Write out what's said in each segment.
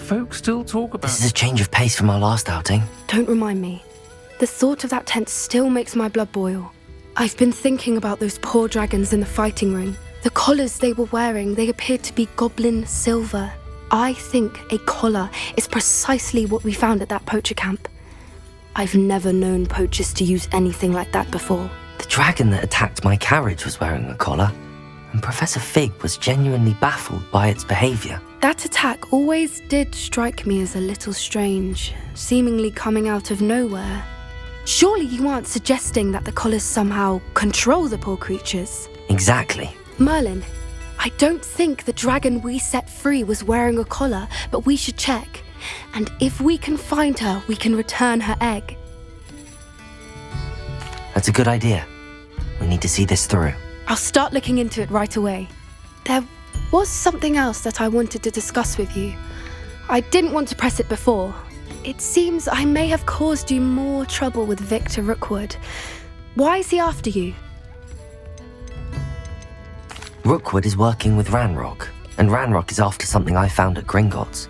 Folk still talk about This is a change of pace from our last outing. Don't remind me. The thought of that tent still makes my blood boil. I've been thinking about those poor dragons in the fighting ring. The collars they were wearing, they appeared to be goblin silver. I think a collar is precisely what we found at that poacher camp. I've never known poachers to use anything like that before. The dragon that attacked my carriage was wearing a collar, and Professor Fig was genuinely baffled by its behavior. That attack always did strike me as a little strange, seemingly coming out of nowhere. Surely you aren't suggesting that the collars somehow control the poor creatures? Exactly. Merlin, I don't think the dragon we set free was wearing a collar, but we should check. And if we can find her, we can return her egg. That's a good idea. We need to see this through. I'll start looking into it right away. There was something else that I wanted to discuss with you. I didn't want to press it before. It seems I may have caused you more trouble with Victor Rookwood. Why is he after you? Rookwood is working with Ranrock, and Ranrock is after something I found at Gringotts.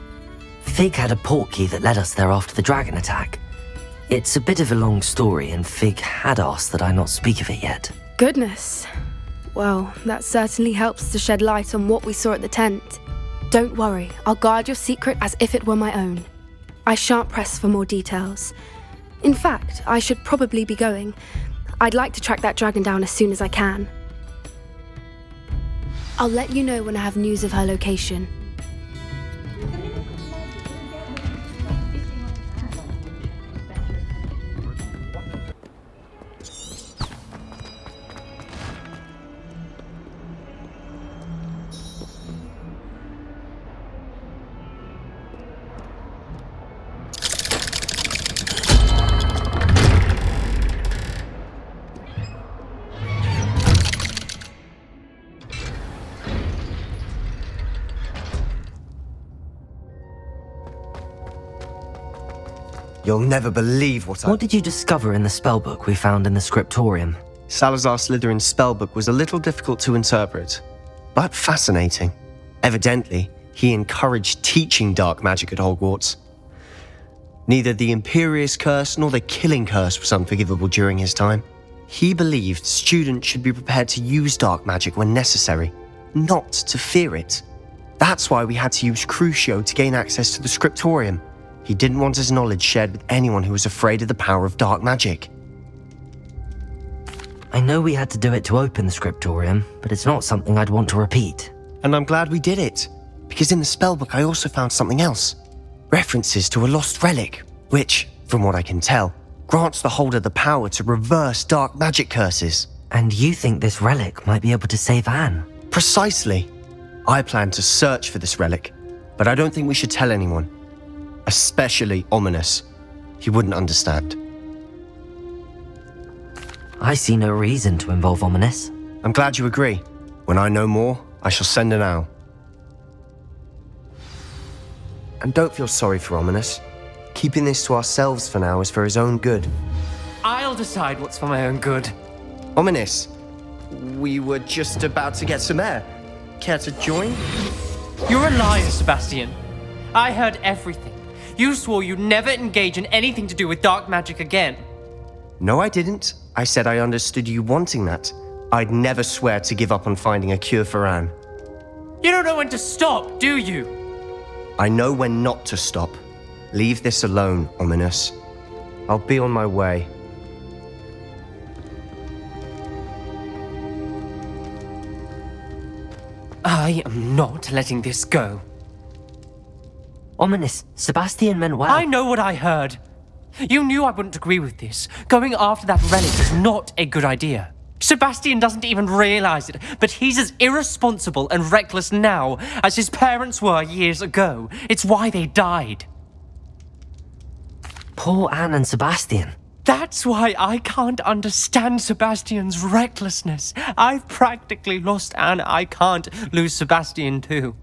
Fig had a portkey that led us there after the dragon attack. It's a bit of a long story, and Fig had asked that I not speak of it yet. Goodness. Well, that certainly helps to shed light on what we saw at the tent. Don't worry, I'll guard your secret as if it were my own. I shan't press for more details. In fact, I should probably be going. I'd like to track that dragon down as soon as I can. I'll let you know when I have news of her location. You'll never believe What did you discover in the spellbook we found in the scriptorium? Salazar Slytherin's spellbook was a little difficult to interpret, but fascinating. Evidently, he encouraged teaching dark magic at Hogwarts. Neither the Imperious Curse nor the Killing Curse was unforgivable during his time. He believed students should be prepared to use dark magic when necessary, not to fear it. That's why we had to use Crucio to gain access to the scriptorium. He didn't want his knowledge shared with anyone who was afraid of the power of dark magic. I know we had to do it to open the scriptorium, but it's not something I'd want to repeat. And I'm glad we did it, because in the spellbook I also found something else. References to a lost relic, which, from what I can tell, grants the holder the power to reverse dark magic curses. And you think this relic might be able to save Anne? Precisely. I plan to search for this relic, but I don't think we should tell anyone. Especially Ominous. He wouldn't understand. I see no reason to involve Ominous. I'm glad you agree. When I know more, I shall send an owl. And don't feel sorry for Ominous. Keeping this to ourselves for now is for his own good. I'll decide what's for my own good. Ominous, we were just about to get some air. Care to join? You're a liar, Sebastian. I heard everything. You swore you'd never engage in anything to do with dark magic again. No, I didn't. I said I understood you wanting that. I'd never swear to give up on finding a cure for Anne. You don't know when to stop, do you? I know when not to stop. Leave this alone, Ominous. I'll be on my way. I am not letting this go. Ominous, Sebastian meant well. I know what I heard. You knew I wouldn't agree with this. Going after that relic is not a good idea. Sebastian doesn't even realize it, but he's as irresponsible and reckless now as his parents were years ago. It's why they died. Poor Anne and Sebastian. That's why I can't understand Sebastian's recklessness. I've practically lost Anne. I can't lose Sebastian too.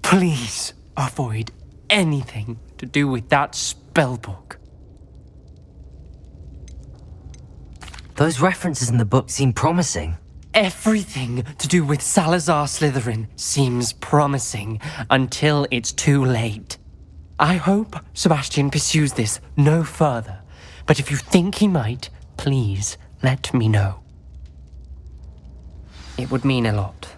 Please avoid anything to do with that spellbook. Those references in the book seem promising. Everything to do with Salazar Slytherin seems promising until it's too late. I hope Sebastian pursues this no further, but if you think he might, please let me know. It would mean a lot.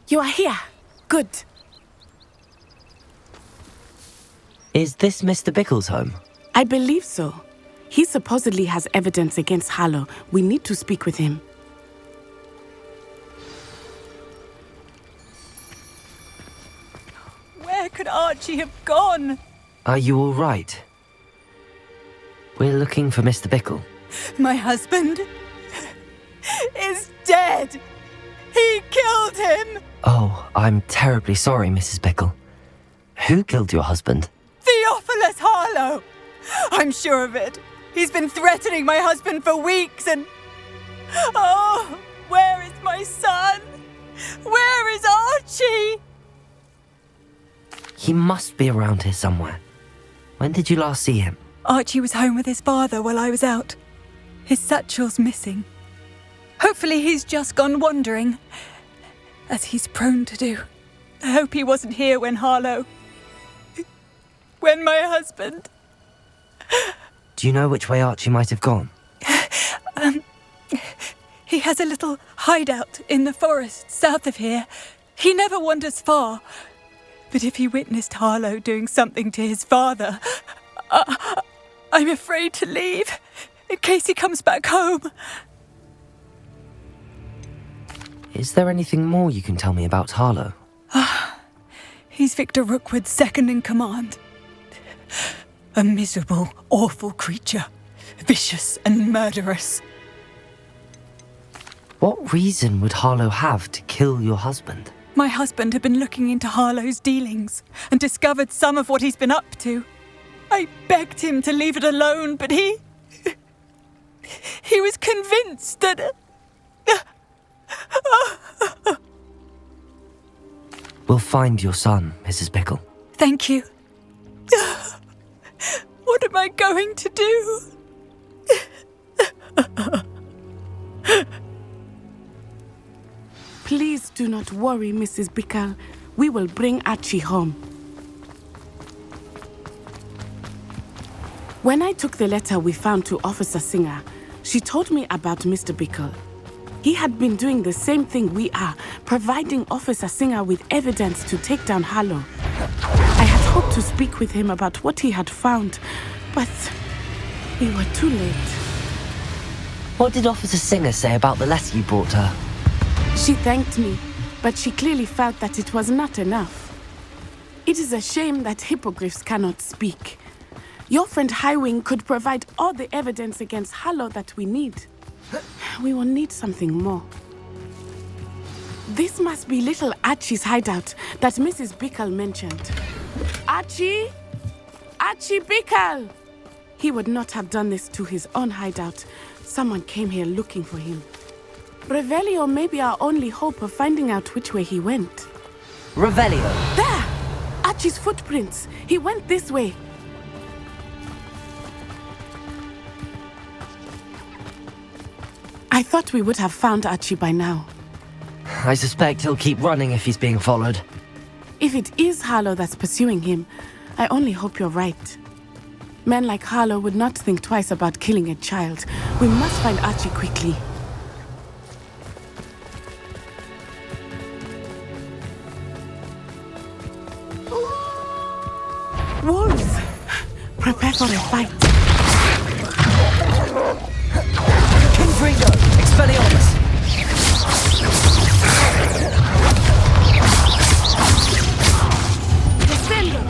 You are here. Good. Is this Mr. Bickle's home? I believe so. He supposedly has evidence against Harlow. We need to speak with him. Where could Archie have gone? Are you all right? We're looking for Mr. Bickle. My husband is dead. He killed him. Oh, I'm terribly sorry, Mrs. Bickle. Who killed your husband? Theophilus Harlow. I'm sure of it. He's been threatening my husband for weeks and... Oh, where is my son? Where is Archie? He must be around here somewhere. When did you last see him? Archie was home with his father while I was out. His satchel's missing. Hopefully he's just gone wandering, as he's prone to do. I hope he wasn't here when Harlow... when my husband... Do you know which way Archie might have gone? He has a little hideout in the forest south of here. He never wanders far. But if he witnessed Harlow doing something to his father, I'm afraid to leave, in case he comes back home. Is there anything more you can tell me about Harlow? He's Victor Rookwood's second in command. A miserable, awful creature. Vicious and murderous. What reason would Harlow have to kill your husband? My husband had been looking into Harlow's dealings and discovered some of what he's been up to. I begged him to leave it alone, but he was convinced that... We'll find your son, Mrs. Bickle. Thank you. What am I going to do? Please do not worry, Mrs. Bickle. We will bring Archie home. When I took the letter we found to Officer Singer, she told me about Mr. Bickle. He had been doing the same thing we are, providing Officer Singer with evidence to take down Harlow. I had hoped to speak with him about what he had found, but we were too late. What did Officer Singer say about the letter you brought her? She thanked me, but she clearly felt that it was not enough. It is a shame that hippogriffs cannot speak. Your friend Highwing could provide all the evidence against Harlow that we need. We will need something more. This must be little Archie's hideout that Mrs. Bickle mentioned. Archie? Archie Bickle! He would not have done this to his own hideout. Someone came here looking for him. Revelio may be our only hope of finding out which way he went. Revelio! There! Archie's footprints. He went this way. I thought we would have found Archie by now. I suspect he'll keep running if he's being followed. If it is Harlow that's pursuing him, I only hope you're right. Men like Harlow would not think twice about killing a child. We must find Archie quickly. Wolves! Prepare for a fight. Confringo! Expelliarmus! Descendo!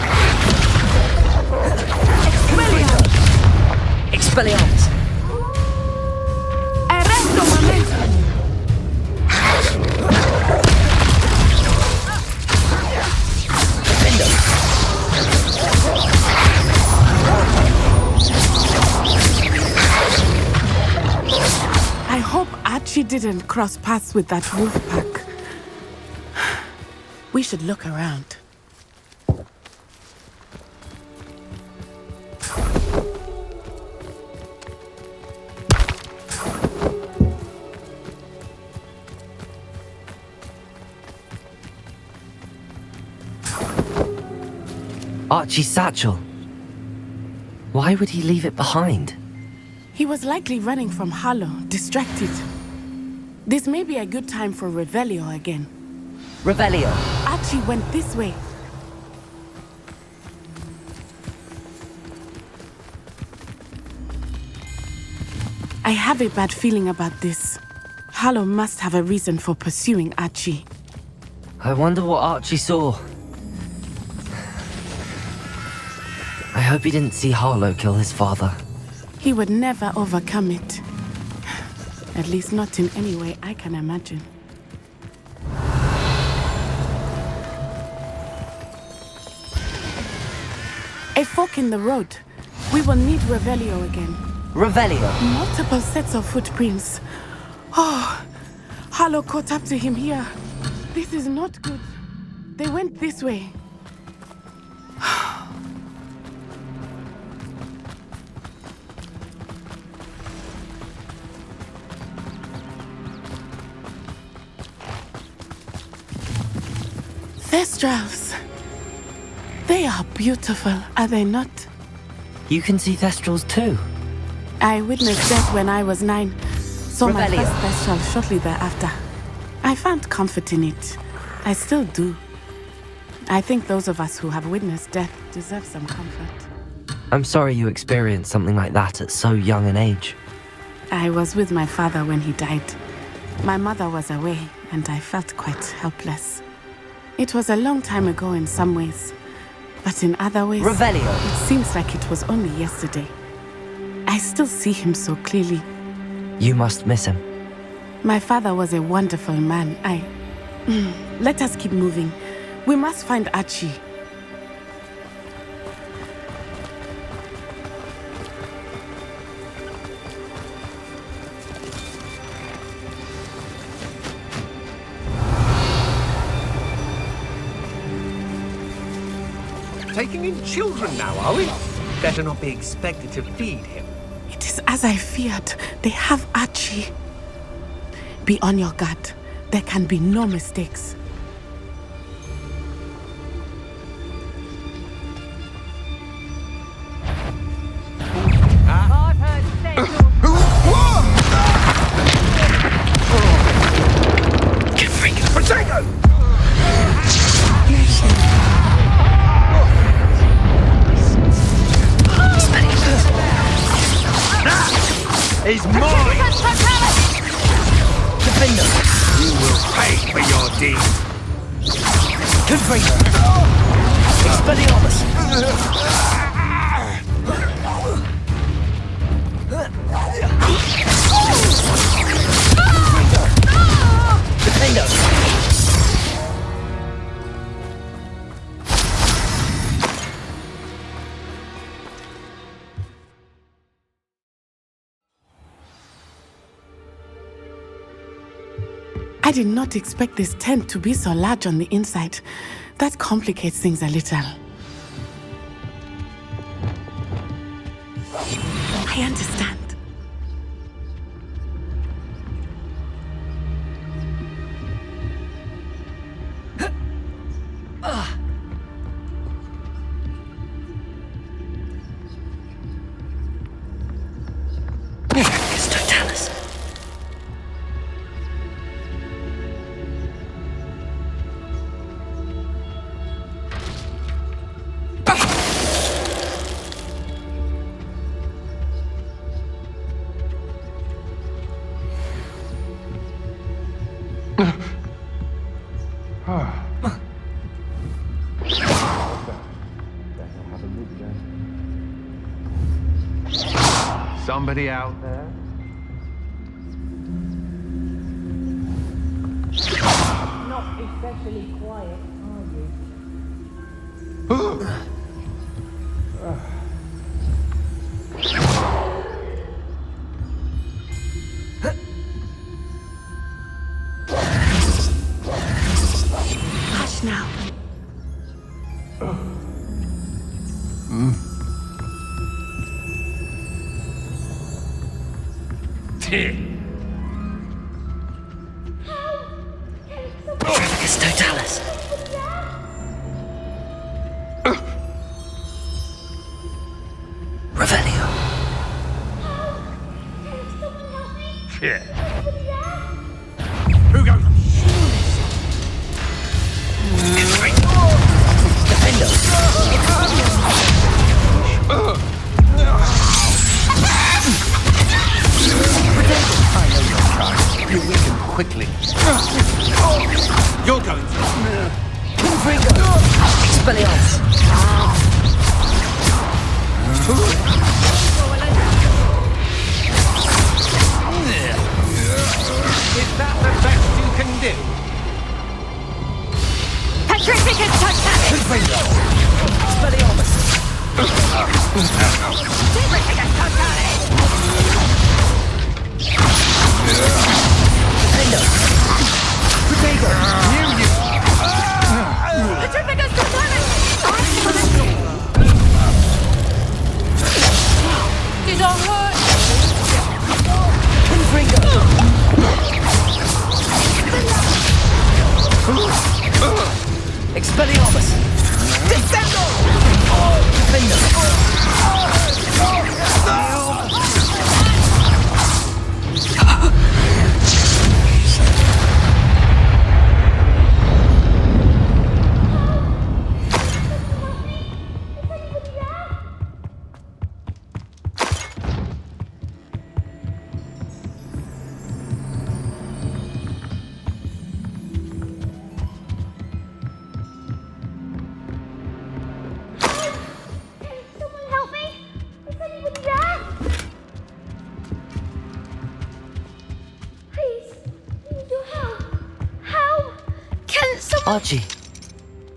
Expelliarmus! Expelliarmus! Arresto momento! didn't cross paths with that wolf pack. We should look around. Archie's satchel. Why would he leave it behind? He was likely running from Harlow, distracted. This may be a good time for Revelio again. Revelio. Archie went this way. I have a bad feeling about this. Harlow must have a reason for pursuing Archie. I wonder what Archie saw. I hope he didn't see Harlow kill his father. He would never overcome it. At least not in any way I can imagine. A fork in the road. We will need Revelio again. Revelio. Multiple sets of footprints. Oh, Harlow caught up to him here. This is not good. They went this way. Thestrals. They are beautiful, are they not? You can see Thestrals too. I witnessed death when I was 9. Saw my Revelio. first Thestral shortly thereafter. I found comfort in it. I still do. I think those of us who have witnessed death deserve some comfort. I'm sorry you experienced something like that at so young an age. I was with my father when he died. My mother was away, and I felt quite helpless. It was a long time ago in some ways, but in other ways, Revelio. it seems like it was only yesterday. I still see him so clearly. You must miss him. My father was a wonderful man. Let us keep moving. We must find Archie. Taking in children now, are we? Better not be expected to feed him. It is as I feared. They have Archie. Be on your guard. There can be no mistakes. Potato! Is mine! Defender! You will pay for your deeds! Confringo! Expelliarmus! Defender! I did not expect this tent to be so large on the inside. That complicates things a little. I understand. Somebody out there? Not especially quiet, are you? Trevicus Totalis. Revelio. Who goes? You weaken quickly. You're going to. Expelliarmus. Is that the best you can do? Petrificus Totalis! Expelliarmus. Petrificus Totalis! Protego. Near you. Petrificus Totalis! Did I hurt? Expelliarmus. Descendo. Defender.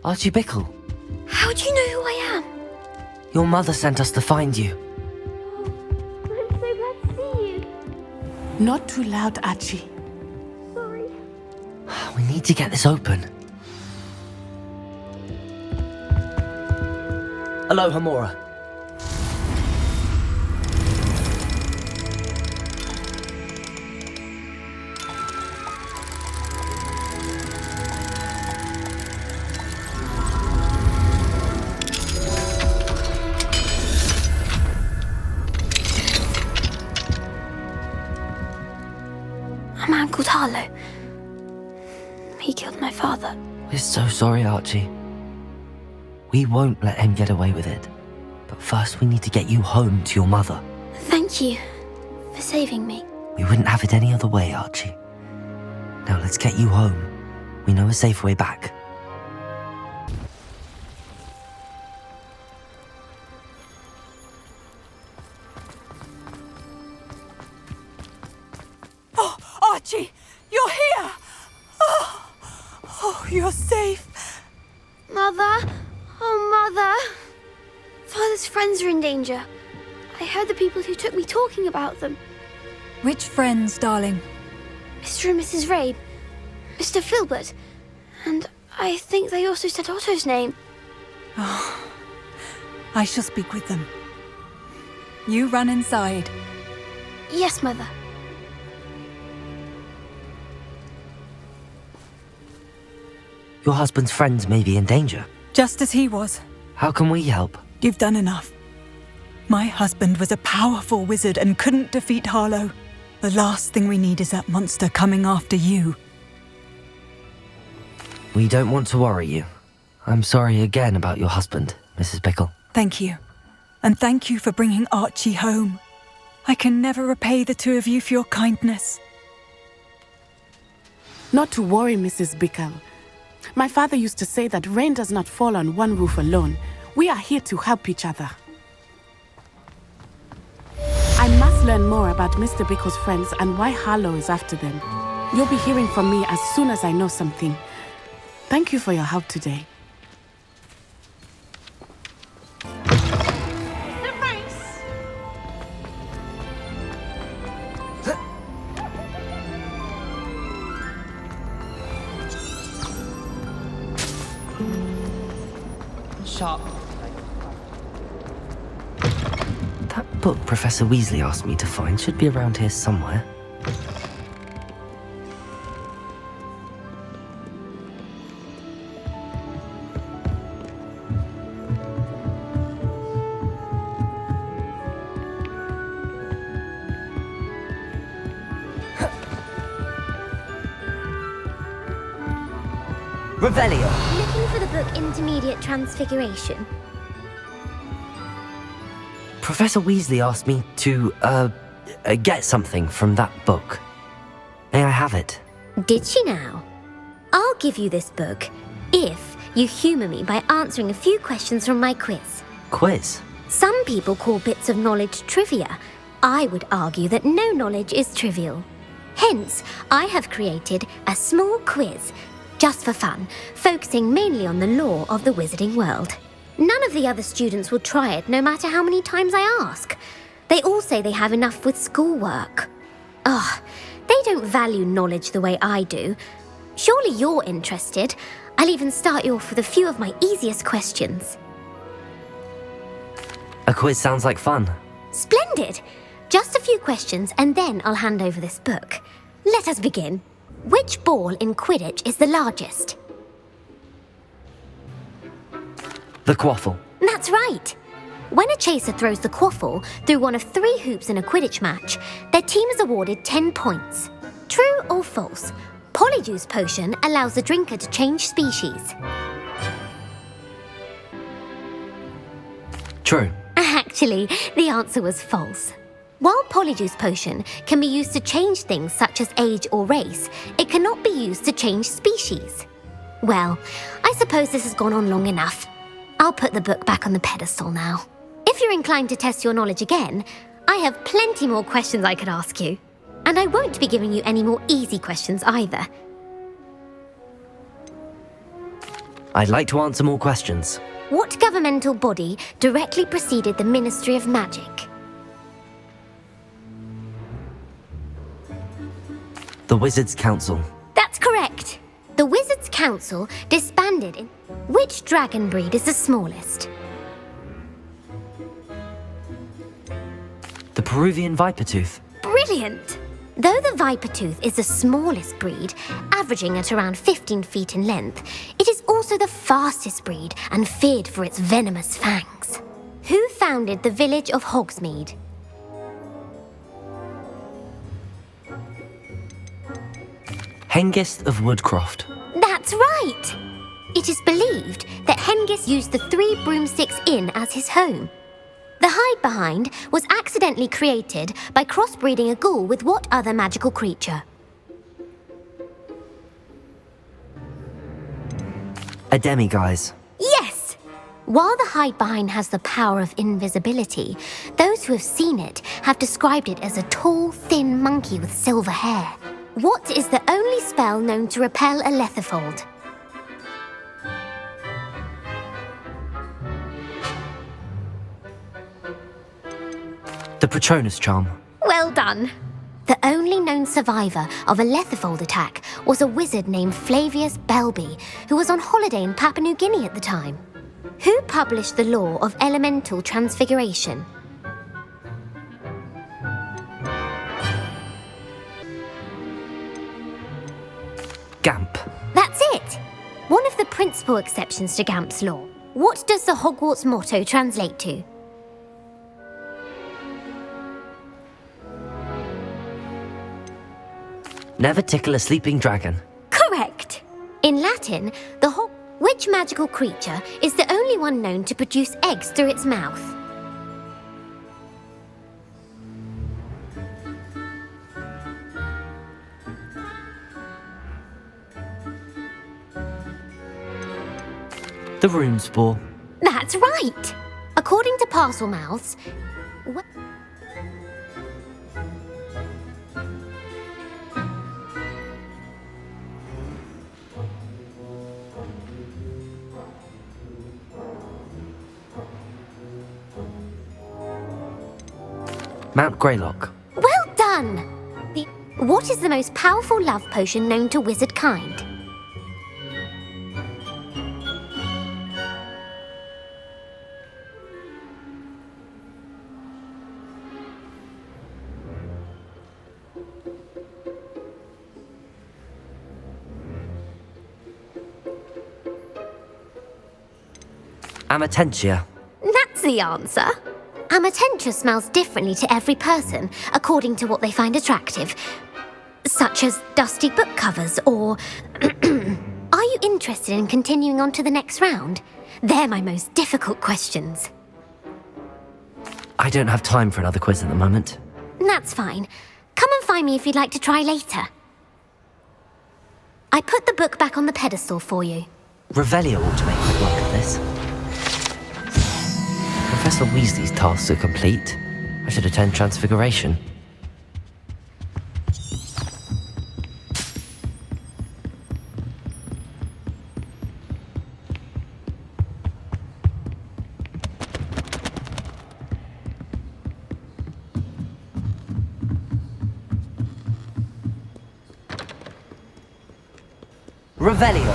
Archie Bickle. How do you know who I am? Your mother sent us to find you. I'm so glad to see you. Not too loud, Archie. Sorry. We need to get this open. Aloha, Mora. A man called Harlow. He killed my father. We're so sorry, Archie. We won't let him get away with it. But first we need to get you home to your mother. Thank you for saving me. We wouldn't have it any other way, Archie. Now let's get you home. We know a safe way back. Oh, Archie, you're here! Oh, you're safe. Mother? Oh, Mother. Father's friends are in danger. I heard the people who took me talking about them. Which friends, darling? Mr. and Mrs. Rabe, Mr. Filbert, and I think they also said Otto's name. Oh, I shall speak with them. You run inside. Yes, Mother. Your husband's friends may be in danger. Just as he was. How can we help? You've done enough. My husband was a powerful wizard and couldn't defeat Harlow. The last thing we need is that monster coming after you. We don't want to worry you. I'm sorry again about your husband, Mrs. Bickle. Thank you. And thank you for bringing Archie home. I can never repay the two of you for your kindness. Not to worry, Mrs. Bickle. My father used to say that rain does not fall on one roof alone. We are here to help each other. I must learn more about Mr. Bickle's friends and why Harlow is after them. You'll be hearing from me as soon as I know something. Thank you for your help today. Sharp. That book Professor Weasley asked me to find should be around here somewhere. Revelio. Looking for the book Intermediate Transfiguration? Professor Weasley asked me to, get something from that book. May I have it? Did she now? I'll give you this book if you humour me by answering a few questions from my quiz. Quiz? Some people call bits of knowledge trivia. I would argue that no knowledge is trivial. Hence, I have created a small quiz, just for fun, focusing mainly on the lore of the wizarding world. None of the other students will try it, no matter how many times I ask. They all say they have enough with schoolwork. They don't value knowledge the way I do. Surely you're interested. I'll even start you off with a few of my easiest questions. A quiz sounds like fun. Splendid! Just a few questions and then I'll hand over this book. Let us begin. Which ball in Quidditch is the largest? The quaffle. That's right. When a chaser throws the quaffle through one of 3 hoops in a Quidditch match, their team is awarded 10 points. True or false? Polyjuice potion allows the drinker to change species. True. Actually, the answer was false. While Polyjuice potion can be used to change things such as age or race, it cannot be used to change species. Well, I suppose this has gone on long enough. I'll put the book back on the pedestal now. If you're inclined to test your knowledge again, I have plenty more questions I could ask you. And I won't be giving you any more easy questions either. I'd like to answer more questions. What governmental body directly preceded the Ministry of Magic? The Wizards' Council. That's correct. The Wizards' Council disbanded in... Which dragon breed is the smallest? The Peruvian Vipertooth. Brilliant! Though the Vipertooth is the smallest breed, averaging at around 15 feet in length, it is also the fastest breed and feared for its venomous fangs. Who founded the village of Hogsmeade? Hengist of Woodcroft. That's right! It is believed that Hengist used the 3 Broomsticks Inn as his home. The hide-behind was accidentally created by crossbreeding a ghoul with what other magical creature? A demiguise. Yes! While the hide-behind has the power of invisibility, those who have seen it have described it as a tall, thin monkey with silver hair. What is the only spell known to repel a Lethifold? The Patronus Charm. Well done. The only known survivor of a Lethifold attack was a wizard named Flavius Belby, who was on holiday in Papua New Guinea at the time. Who published the law of elemental transfiguration? Gamp. That's it! One of the principal exceptions to Gamp's law. What does the Hogwarts motto translate to? Never tickle a sleeping dragon. Correct! In Latin, which magical creature is the only one known to produce eggs through its mouth? The Runespore. That's right! According to Parselmouths... Mount Greylock. Well done! What is the most powerful love potion known to wizard kind? Amatentia. That's the answer. Amatentia smells differently to every person, according to what they find attractive, such as dusty book covers or... Are you interested in continuing on to the next round? They're my most difficult questions. I don't have time for another quiz at the moment. That's fine. Come and find me if you'd like to try later. I put the book back on the pedestal for you. Revelio ought to make quick work of this. Professor Weasley's tasks are complete. I should attend Transfiguration. Revelio.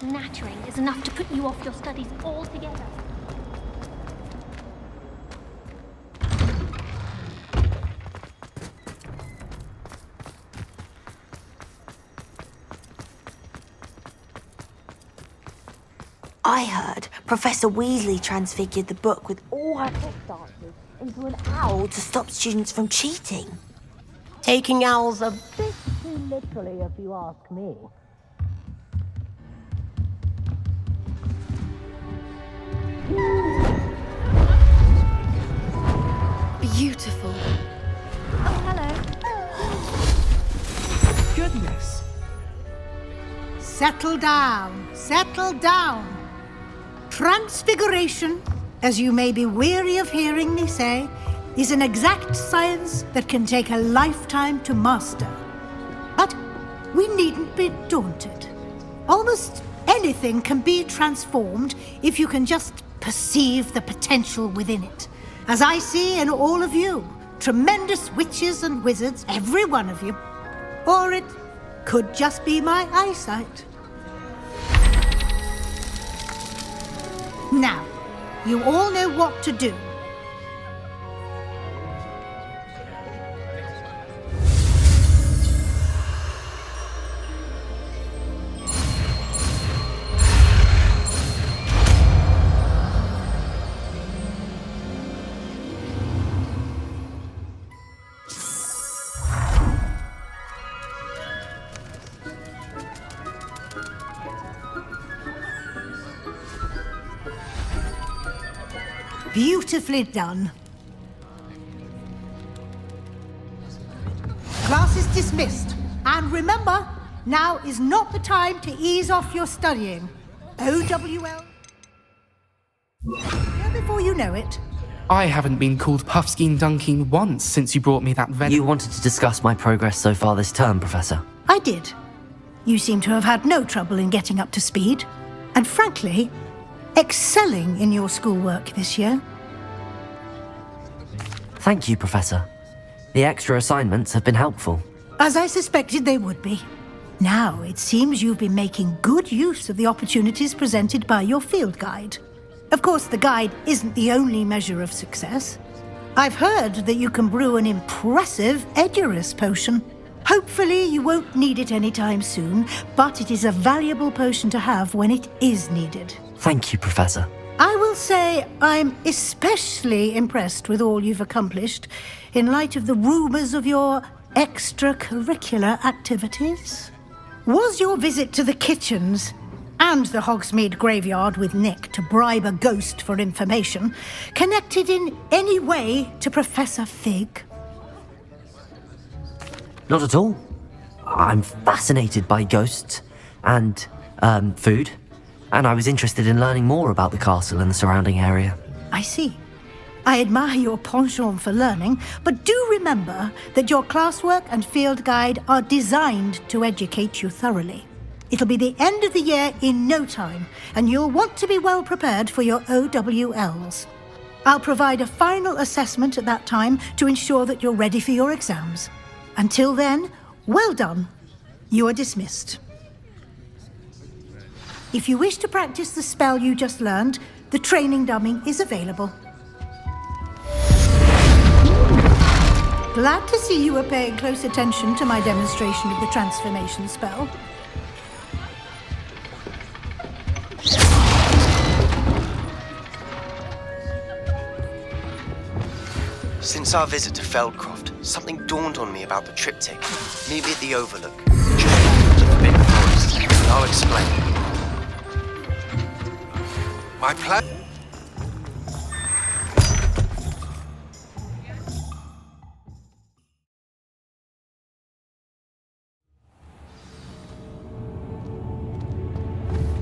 Nattering is enough to put you off your studies altogether. I heard Professor Weasley transfigured the book with all her text answers into an owl to stop students from cheating. Taking owls a bit too literally, if you ask me. Beautiful. Oh, hello. Goodness. Settle down. Settle down. Transfiguration, as you may be weary of hearing me say, is an exact science that can take a lifetime to master. But we needn't be daunted. Almost anything can be transformed if you can just perceive the potential within it. As I see in all of you, tremendous witches and wizards, every one of you. Or it could just be my eyesight. Now, you all know what to do. Beautifully done. Class is dismissed. And remember, now is not the time to ease off your studying. OWL. Before you know it. I haven't been called Puffskein Dunking once since you brought me that venom. You wanted to discuss my progress so far this term, Professor? I did. You seem to have had no trouble in getting up to speed. And frankly, excelling in your schoolwork this year. Thank you, Professor. The extra assignments have been helpful. As I suspected they would be. Now, it seems you've been making good use of the opportunities presented by your field guide. Of course, the guide isn't the only measure of success. I've heard that you can brew an impressive Edurus potion. Hopefully, you won't need it anytime soon, but it is a valuable potion to have when it is needed. Thank you, Professor. I will say I'm especially impressed with all you've accomplished in light of the rumours of your extracurricular activities. Was your visit to the kitchens and the Hogsmeade graveyard with Nick to bribe a ghost for information connected in any way to Professor Fig? Not at all. I'm fascinated by ghosts and, food. And I was interested in learning more about the castle and the surrounding area. I see. I admire your penchant for learning, but do remember that your classwork and field guide are designed to educate you thoroughly. It'll be the end of the year in no time, and you'll want to be well prepared for your OWLs. I'll provide a final assessment at that time to ensure that you're ready for your exams. Until then, well done. You are dismissed. If you wish to practice the spell you just learned, the training dummy is available. Glad to see you were paying close attention to my demonstration of the transformation spell. Since our visit to Feldcroft, something dawned on me about the triptych. Meet me at the Overlook, just north of the Forbidden Forest, and I'll explain. My plan...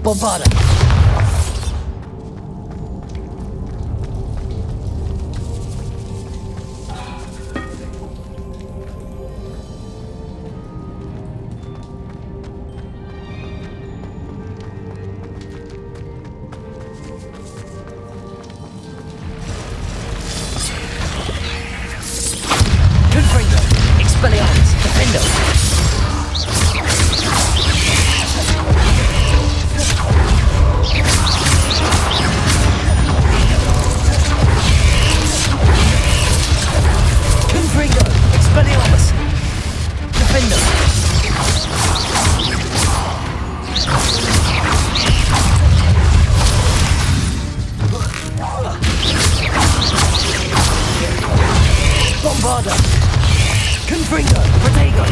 Bombarda! Expelliarmus! Defendo! Bombarda! Confringo! Protego!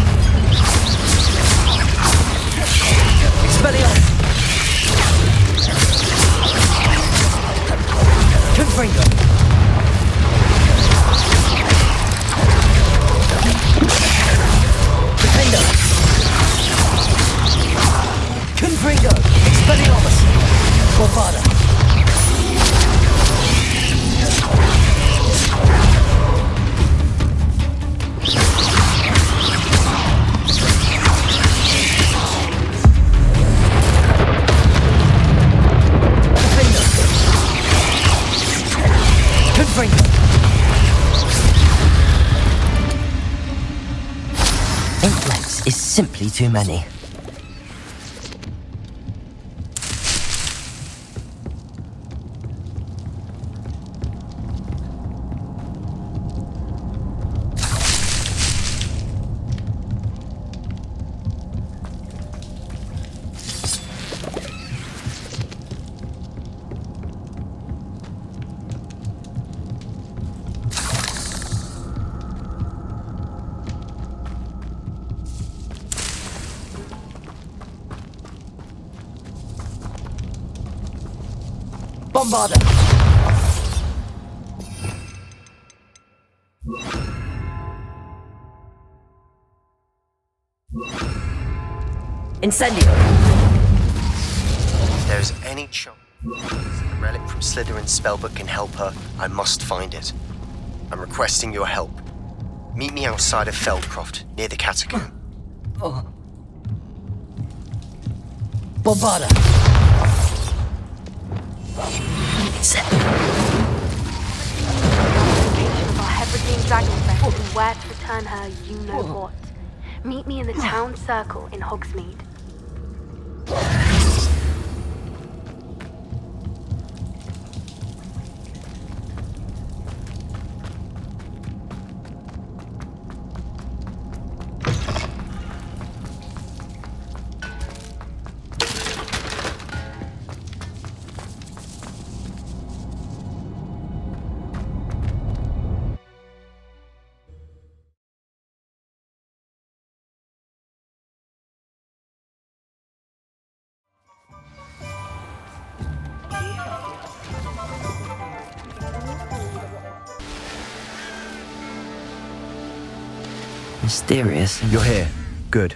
Expelliarmus! Confringo! Defendo! Confringo! Expelliarmus! Bombarda! Inklets is simply too many. Bombarda! Incendio! If there's any chance the relic from Slytherin's spellbook can help her, I must find it. I'm requesting your help. Meet me outside of Feldcroft, near the catacomb. Bombarda! Our Hebridean dragon friend and where to return her, you know what. Meet me in the town circle in Hogsmeade. Mysterious. You're here. Good.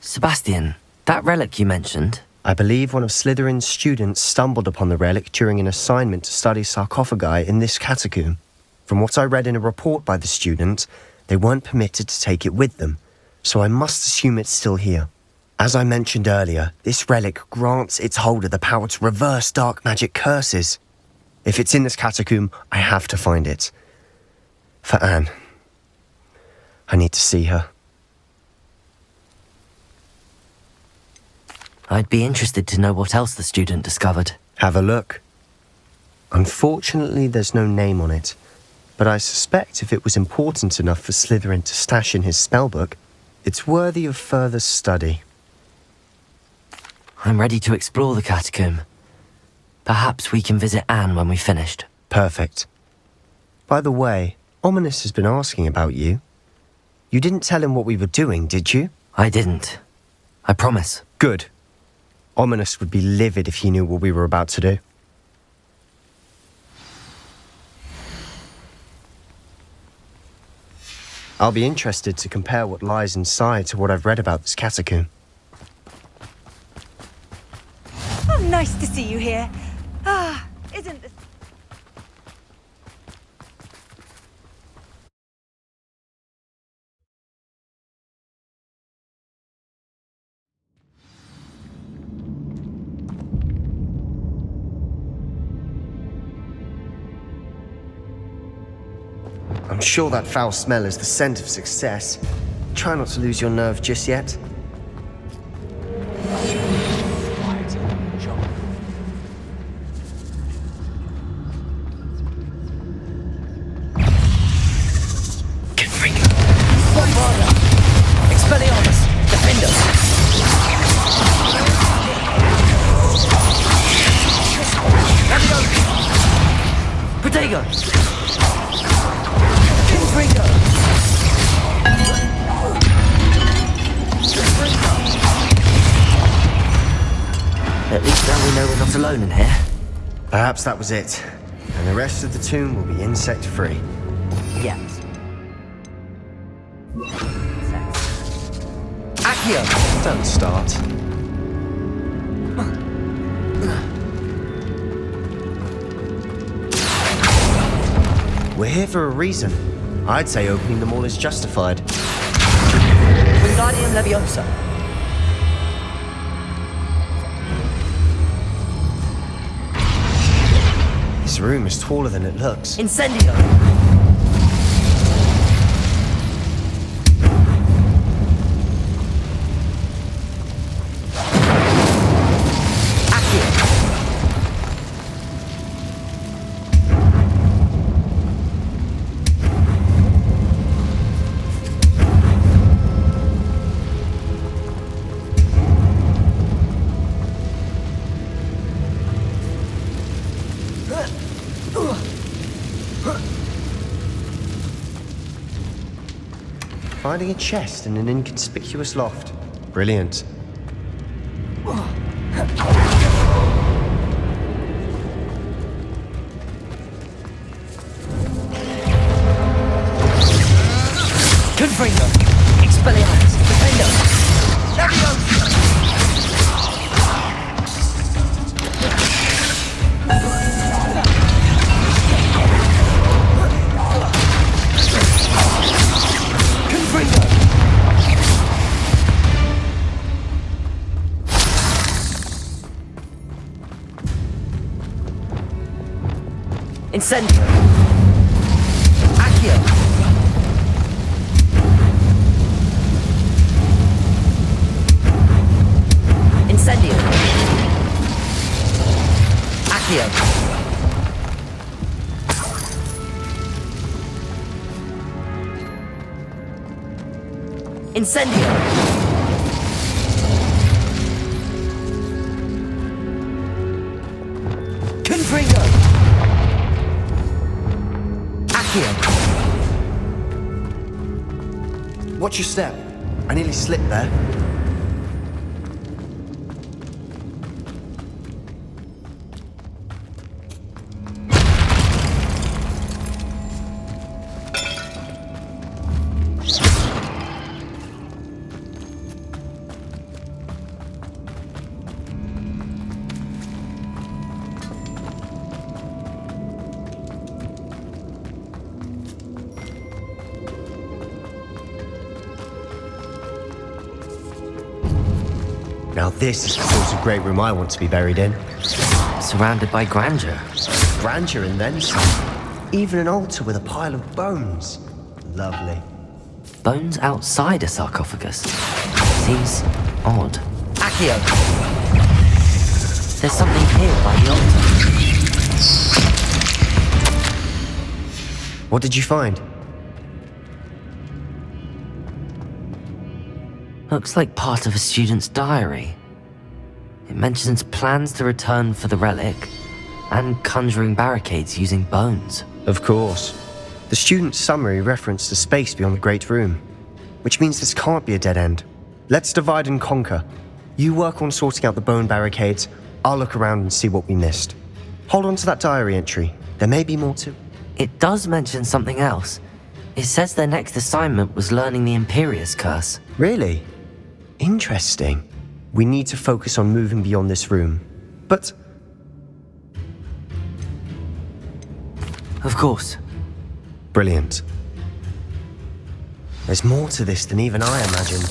Sebastian, that relic you mentioned. I believe one of Slytherin's students stumbled upon the relic during an assignment to study sarcophagi in this catacomb. From what I read in a report by the student, they weren't permitted to take it with them, so I must assume it's still here. As I mentioned earlier, this relic grants its holder the power to reverse dark magic curses. If it's in this catacomb, I have to find it. For Anne. I need to see her. I'd be interested to know what else the student discovered. Have a look. Unfortunately, there's no name on it, but I suspect if it was important enough for Slytherin to stash in his spellbook, it's worthy of further study. I'm ready to explore the catacomb. Perhaps we can visit Anne when we've finished. Perfect. By the way, Ominous has been asking about you. You didn't tell him what we were doing, did you? I didn't. I promise. Good. Ominous would be livid if he knew what we were about to do. I'll be interested to compare what lies inside to what I've read about this catacomb. Oh, nice to see you here. Ah, isn't this... I'm sure that foul smell is the scent of success. Try not to lose your nerve just yet. At least now we know we're not alone in here. Perhaps that was it. And the rest of the tomb will be insect-free. Yes. Accio! Don't start. We're here for a reason. I'd say opening them all is justified. Wingardium Leviosa. This room is taller than it looks. Incendio. Finding a chest in an inconspicuous loft. Brilliant. Confringo. Expelliarmus. Defendo. Leviosa. Incendio. Accio. Incendio. Accio. Incendio. Confringo. Watch your step. I nearly slipped there. Now this is the sort of great room I want to be buried in. Surrounded by grandeur. Grandeur and then some. Even an altar with a pile of bones. Lovely. Bones outside a sarcophagus. Seems odd. Accio! There's something here by the altar. What did you find? Looks like part of a student's diary. It mentions plans to return for the relic and conjuring barricades using bones. Of course. The student's summary referenced a space beyond the Great Room, which means this can't be a dead end. Let's divide and conquer. You work on sorting out the bone barricades, I'll look around and see what we missed. Hold on to that diary entry. There may be more to... It does mention something else. It says their next assignment was learning the Imperious Curse. Really? Interesting. We need to focus on moving beyond this room. But... Of course. Brilliant. There's more to this than even I imagined.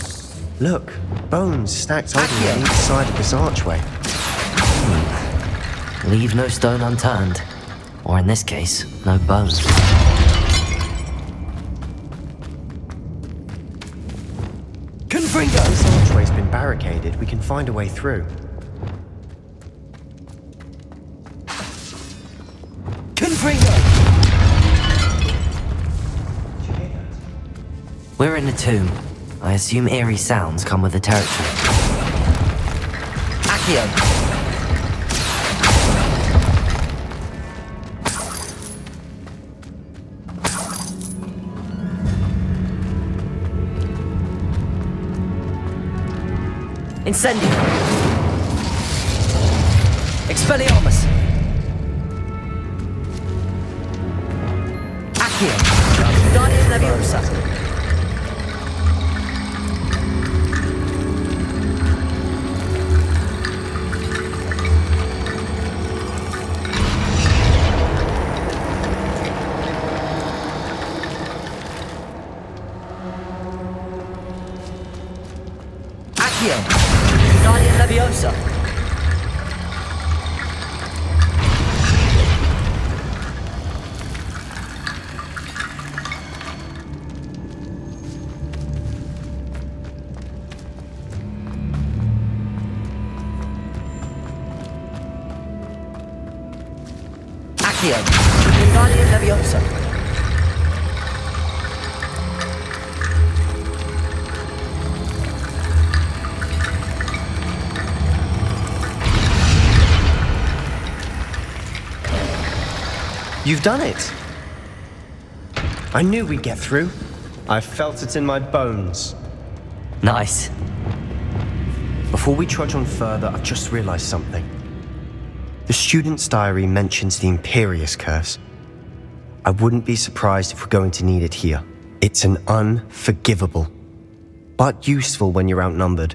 Look, bones stacked oddly on each side of this archway. Leave no stone unturned. Or in this case, no bone. Confringo! This archway's been barricaded. We can find a way through. Confringo! We're in a tomb. I assume eerie sounds come with the territory. Accio! Incendio! Expelliarmus! Accio! Guardian Leviosa! Guardian Leviosa. Accio. Guardian Leviosa. You've done it! I knew we'd get through. I felt it in my bones. Nice. Before we trudge on further, I've just realized something. The student's diary mentions the Imperious Curse. I wouldn't be surprised if we're going to need it here. It's an unforgivable, but useful when you're outnumbered.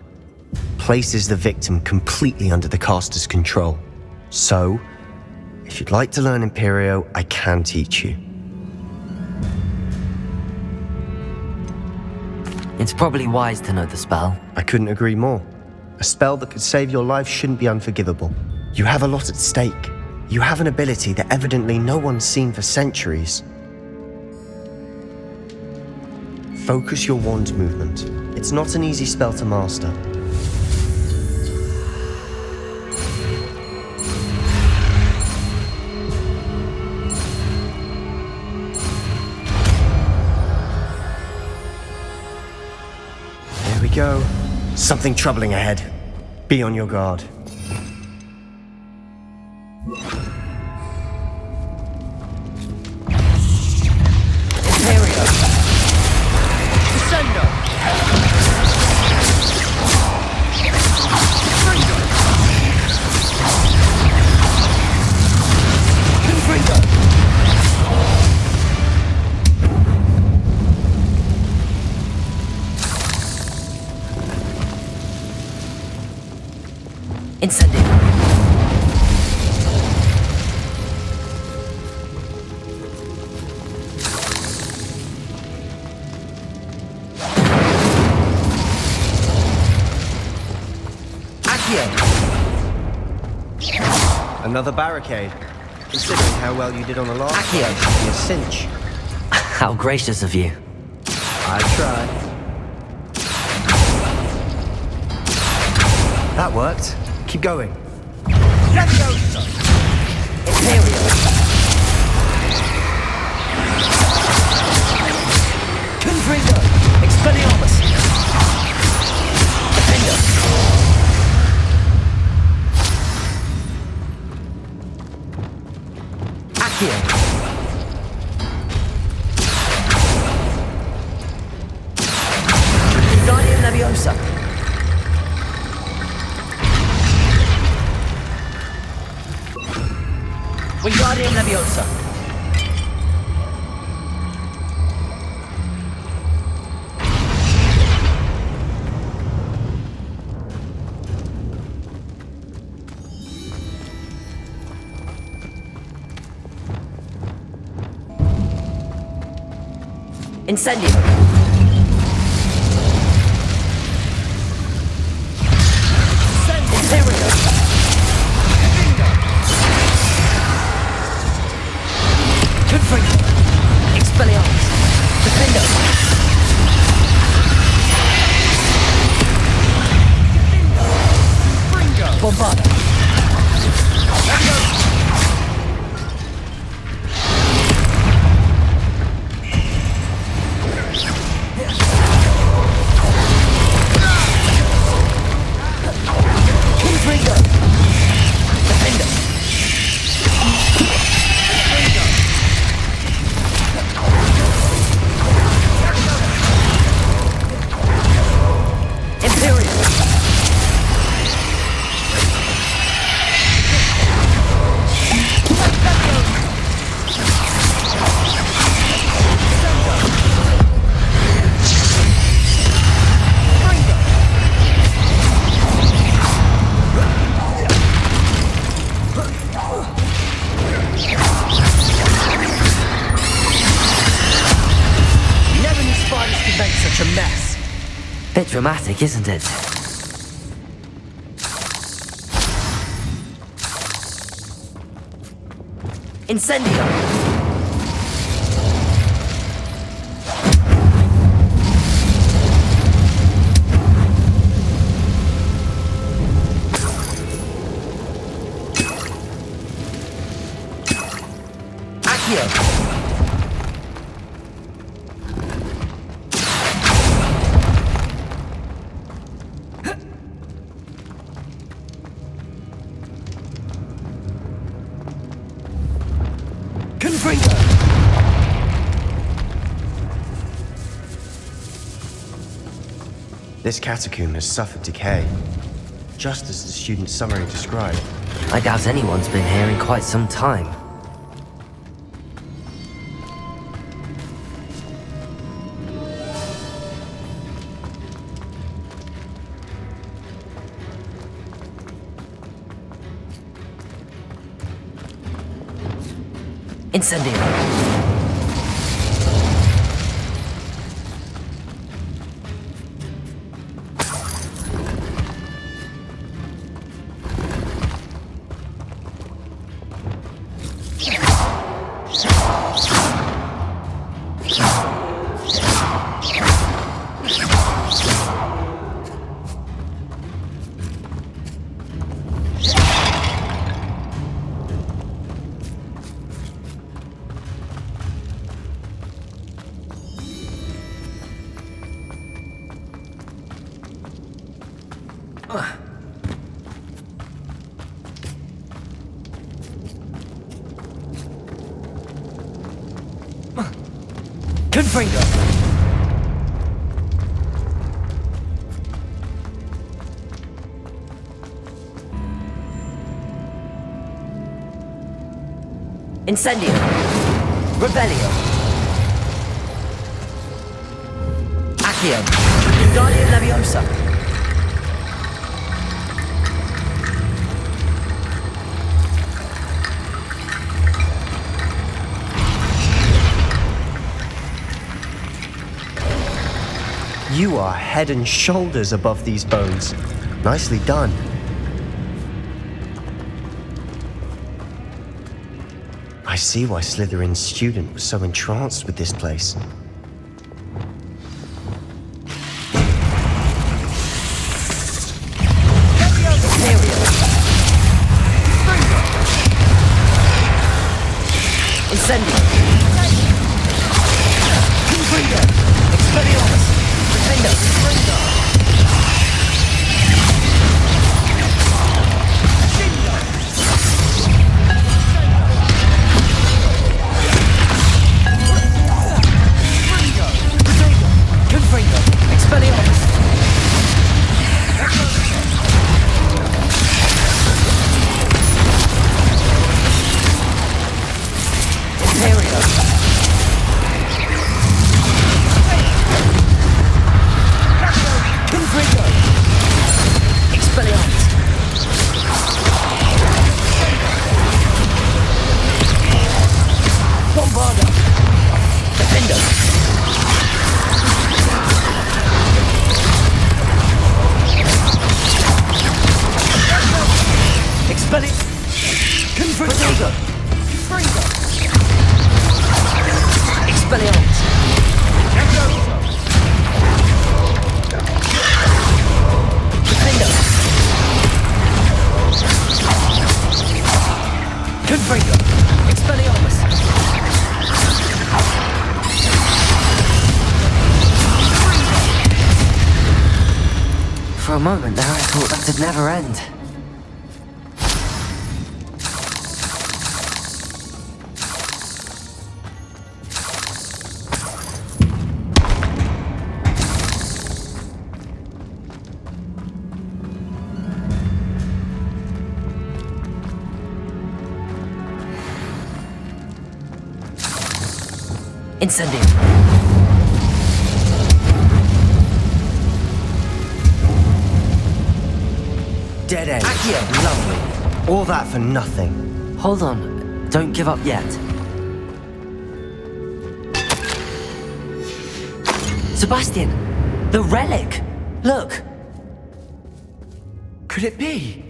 Places the victim completely under the caster's control. So, if you'd like to learn Imperio, I can teach you. It's probably wise to know the spell. I couldn't agree more. A spell that could save your life shouldn't be unforgivable. You have a lot at stake. You have an ability that evidently no one's seen for centuries. Focus your wand movement. It's not an easy spell to master. Go. Something troubling ahead. Be on your guard. Imperio! Descendo! Incendio. Accio. Another barricade. Considering how well you did on the last Accio. one, it should be a cinch. How gracious of you. I tried. That worked. Keep going. Leviosa! Imperio! Confringo! Expelliarmus! Defender! Accio! Wingardium Leviosa. Incendio. Incendio. Confringo. Expelliarmus. Defendo. Bombarda. Bit dramatic, isn't it? Incendio. Accio. This catacomb has suffered decay, just as the student summary described. I doubt anyone's been here in quite some time. Incendio. Confringo. Incendio. Rebellio. Accio. Wingardium Leviosa. You are head and shoulders above these bones. Nicely done. I see why Slytherin's student was so entranced with this place. Incendio. Confringo. Expelliarmus. Defendo. Confringo. Expelliarmus. Protego! Freedom! Expelliarmus! Defender! Confringo! Expelliarmus! For a moment there, I thought that'd never end. Incendium! Dead end. Accio! Lovely. All that for nothing. Hold on, don't give up yet. Sebastian! The relic! Look! Could it be?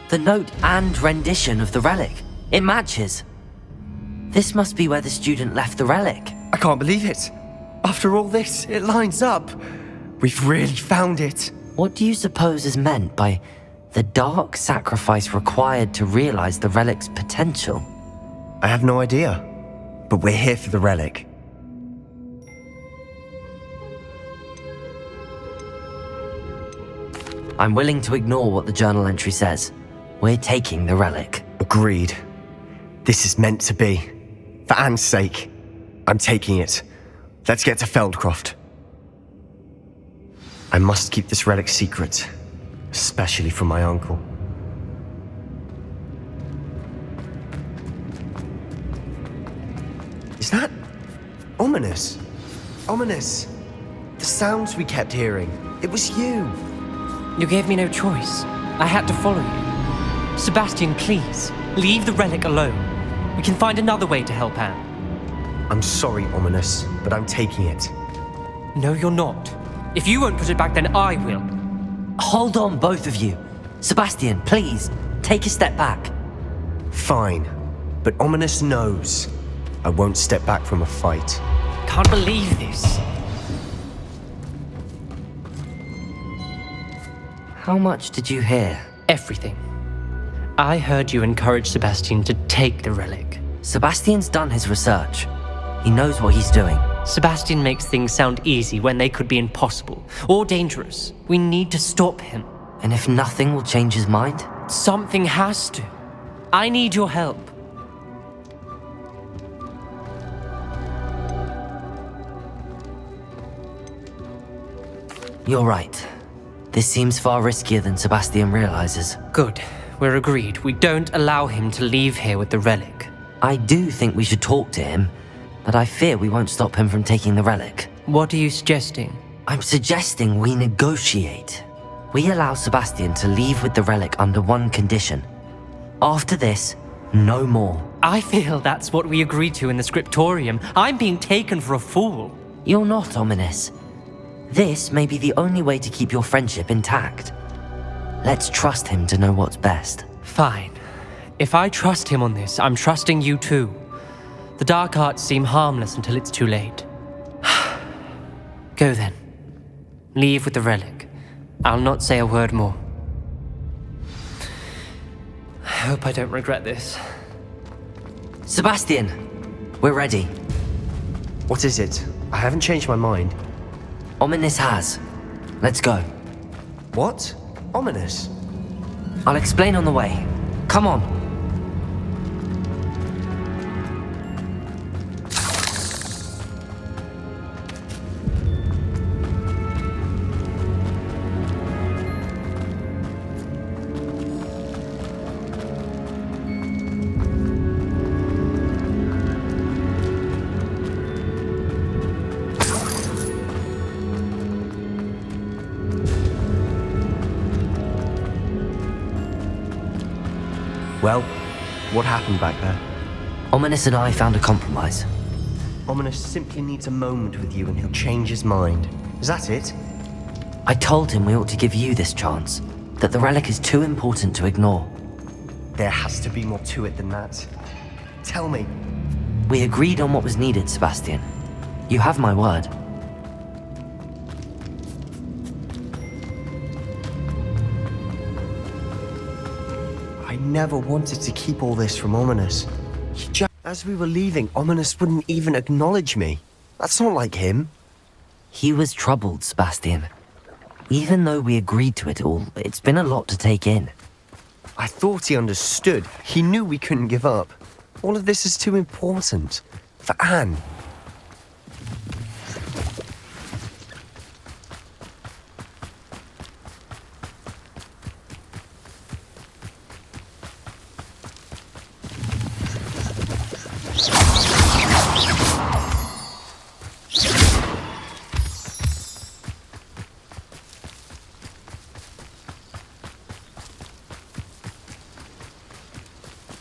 The note and rendition of the relic. It matches. This must be where the student left the relic. I can't believe it. After all this, it lines up. We've really found it. What do you suppose is meant by the dark sacrifice required to realize the relic's potential? I have no idea. But we're here for the relic. I'm willing to ignore what the journal entry says. We're taking the relic. Agreed. This is meant to be. For Anne's sake, I'm taking it. Let's get to Feldcroft. I must keep this relic secret, especially from my uncle. Is that ominous? Ominous. The sounds we kept hearing. It was you. You gave me no choice. I had to follow you. Sebastian, please, leave the relic alone. We can find another way to help Anne. I'm sorry, Ominous, but I'm taking it. No, you're not. If you won't put it back, then I will. Hold on, both of you. Sebastian, please, take a step back. Fine, but Ominous knows I won't step back from a fight. Can't believe this. How much did you hear? Everything. I heard you encourage Sebastian to take the relic. Sebastian's done his research. He knows what he's doing. Sebastian makes things sound easy when they could be impossible or dangerous. We need to stop him. And if nothing will change his mind? Something has to. I need your help. You're right. This seems far riskier than Sebastian realizes. Good. We're agreed. We don't allow him to leave here with the relic. I do think we should talk to him, but I fear we won't stop him from taking the relic. What are you suggesting? I'm suggesting we negotiate. We allow Sebastian to leave with the relic under one condition. After this, no more. I feel that's what we agreed to in the scriptorium. I'm being taken for a fool. You're not, Ominous. This may be the only way to keep your friendship intact. Let's trust him to know what's best. Fine. If I trust him on this, I'm trusting you too. The dark arts seem harmless until it's too late. Go then. Leave with the relic. I'll not say a word more. I hope I don't regret this. Sebastian, we're ready. What is it? I haven't changed my mind. Ominous has. Let's go. What? Ominous? I'll explain on the way. Come on. Well, what happened back there? Ominous and I found a compromise. Ominous simply needs a moment with you and he'll change his mind. Is that it? I told him we ought to give you this chance. that the relic is too important to ignore. There has to be more to it than that. Tell me. We agreed on what was needed, Sebastian. You have my word. I never wanted to keep all this from Ominous. As we were leaving, Ominous wouldn't even acknowledge me. That's not like him. He was troubled, Sebastian. Even though we agreed to it all, it's been a lot to take in. I thought he understood. He knew we couldn't give up. All of this is too important. For Anne.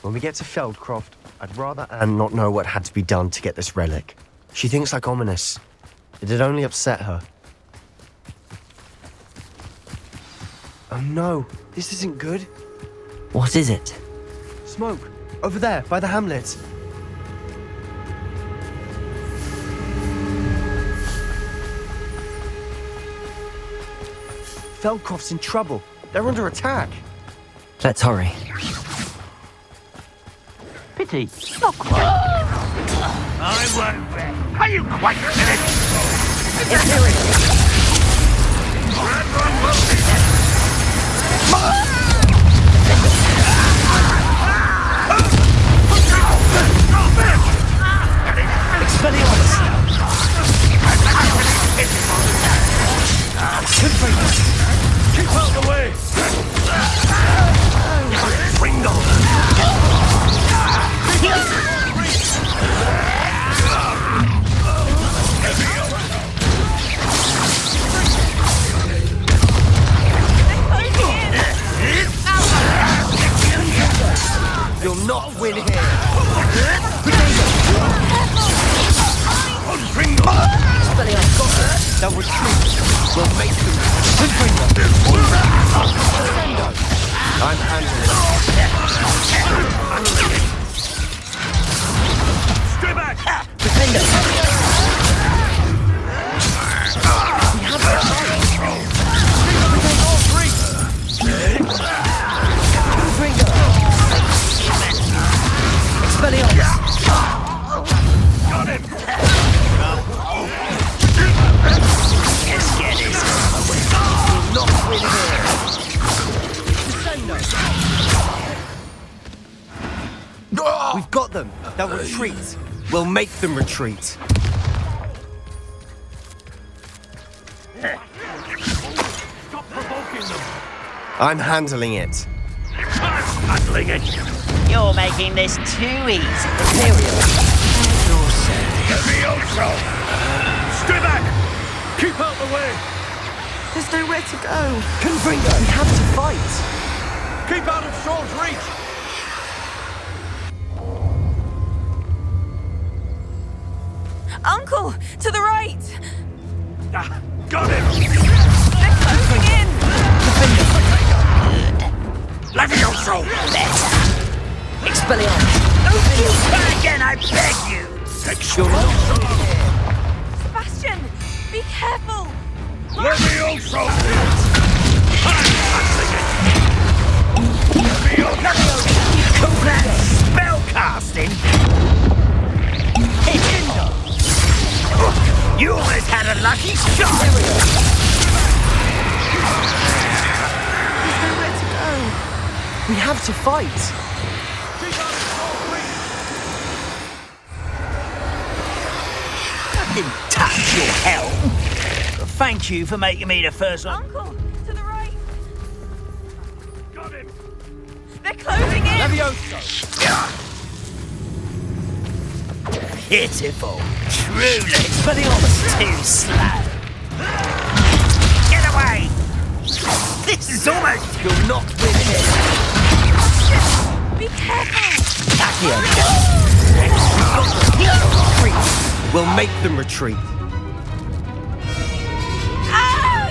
When we get to Feldcroft, I'd rather Anne not know what had to be done to get this relic. She thinks like Ominous. It'd only upset her. Oh no, this isn't good. What is it? Smoke, over there, by the hamlet. Feldcroft's in trouble. They're under attack. Let's hurry. Pity, not quite. I won't bet. Are you quite finished? Expelliarmus! Keep out of the way! Ringo! You'll not win here. They'll retreat. We'll make them. I'm handling it. Stay back! Defender! We have the all three! Expelliarmus! Got him! We'll not win here. We've got them. They'll retreat. We'll make them retreat. Stop provoking them! I'm handling it. I'm handling it! You're making this too easy. Imperial. Levioso! Stay back! Keep out the way! There's nowhere to go. Confringo, we have to fight. Keep out of Saul's reach! Uncle, to the right! Ah, got him! They're closing in! Levioso! Better. Expelliarmus! Open your back again, I beg you! Take your Sebastian, be careful! Levioso! I'm handling it! Levioso! Call that spell casting? You almost had a lucky shot! There's nowhere to go. We have to fight. I didn't touch your helm. Thank you for making me the first one. Uncle, to the right! Got him! They're closing in! Levioso! Pitiful. Truly. Expelliarmus too slow. Get away! This is almost... You'll not win here. Be careful! We'll make them retreat. Ah!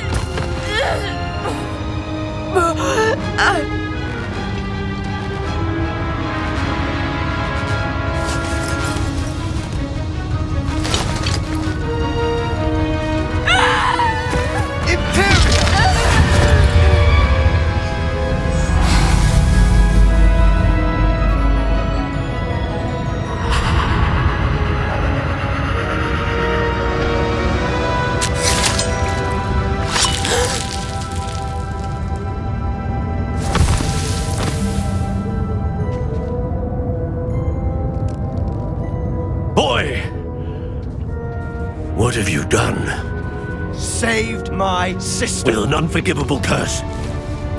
What have you done? Saved my sister. With an unforgivable curse.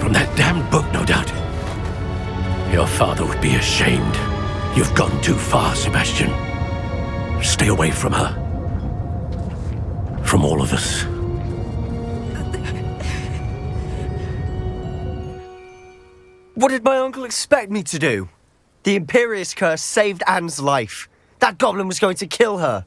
From that damned book, no doubt. Your father would be ashamed. You've gone too far, Sebastian. Stay away from her. From all of us. What did my uncle expect me to do? The Imperious curse saved Anne's life. That goblin was going to kill her.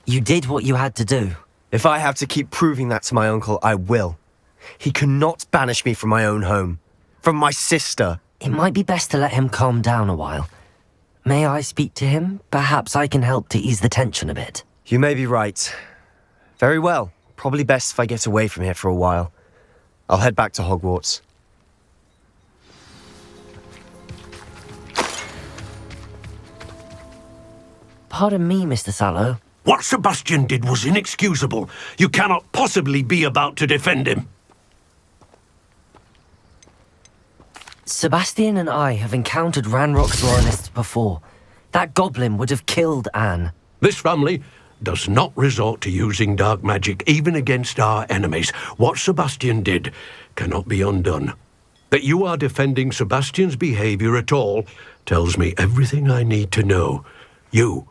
You did what you had to do. If I have to keep proving that to my uncle, I will. He cannot banish me from my own home. From my sister. It might be best to let him calm down a while. May I speak to him? Perhaps I can help to ease the tension a bit. You may be right. Very well. Probably best if I get away from here for a while. I'll head back to Hogwarts. Pardon me, Mr. Sallow. What Sebastian did was inexcusable. You cannot possibly be about to defend him. Sebastian and I have encountered Ranrock's royalists before. That goblin would have killed Anne. This family does not resort to using dark magic even against our enemies. What Sebastian did cannot be undone. That you are defending Sebastian's behavior at all tells me everything I need to know. You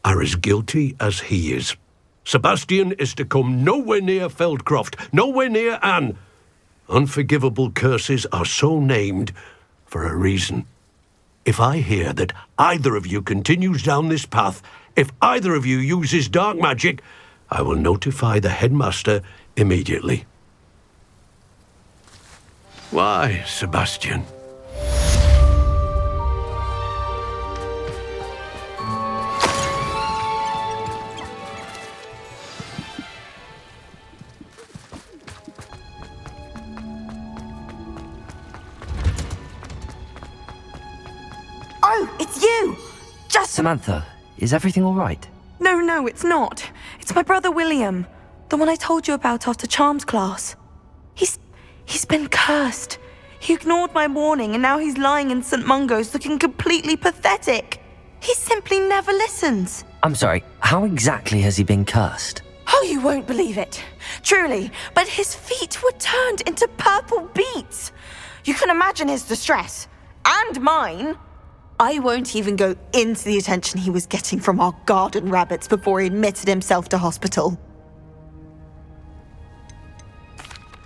are as guilty as he is. Sebastian is to come nowhere near Feldcroft, nowhere near Anne. Unforgivable curses are so named for a reason. If I hear that either of you continues down this path, if either of you uses dark magic, I will notify the headmaster immediately. Why, Sebastian? Oh, it's you! Samantha, is everything all right? No, it's not. It's my brother William. The one I told you about after Charms class. He's been cursed. He ignored my warning and now he's lying in St. Mungo's looking completely pathetic. He simply never listens. I'm sorry, how exactly has he been cursed? Oh, you won't believe it. Truly, but his feet were turned into purple beets. You can imagine his distress. And mine. I won't even go into the attention he was getting from our garden rabbits before he admitted himself to hospital.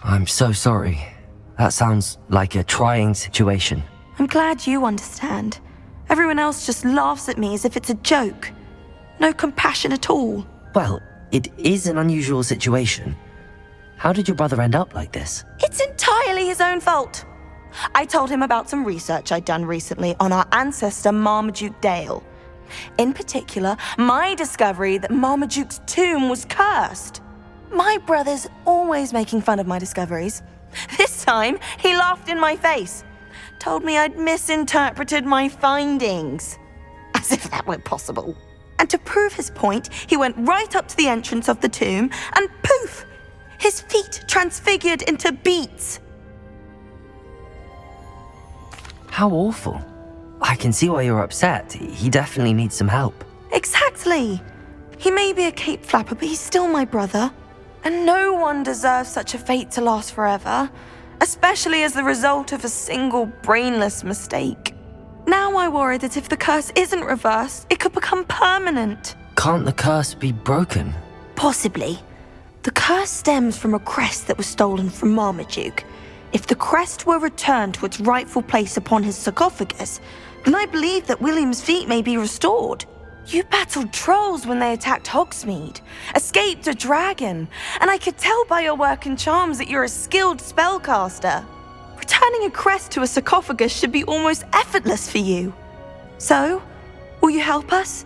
I'm so sorry. That sounds like a trying situation. I'm glad you understand. Everyone else just laughs at me as if it's a joke. No compassion at all. Well, it is an unusual situation. How did your brother end up like this? It's entirely his own fault. I told him about some research I'd done recently on our ancestor Marmaduke Dale. In particular, my discovery that Marmaduke's tomb was cursed. My brother's always making fun of my discoveries. This time, he laughed in my face. Told me I'd misinterpreted my findings. As if that were possible. And to prove his point, he went right up to the entrance of the tomb and poof! His feet transfigured into beets. How awful. I can see why you're upset. He definitely needs some help. Exactly. He may be a cape flapper, but he's still my brother. And no one deserves such a fate to last forever, especially as the result of a single brainless mistake. Now I worry that if the curse isn't reversed, it could become permanent. Can't the curse be broken? Possibly. The curse stems from a crest that was stolen from Marmaduke. If the crest were returned to its rightful place upon his sarcophagus, then I believe that William's feet may be restored. You battled trolls when they attacked Hogsmeade, escaped a dragon, and I could tell by your work and charms that you're a skilled spellcaster. Returning a crest to a sarcophagus should be almost effortless for you. So, will you help us?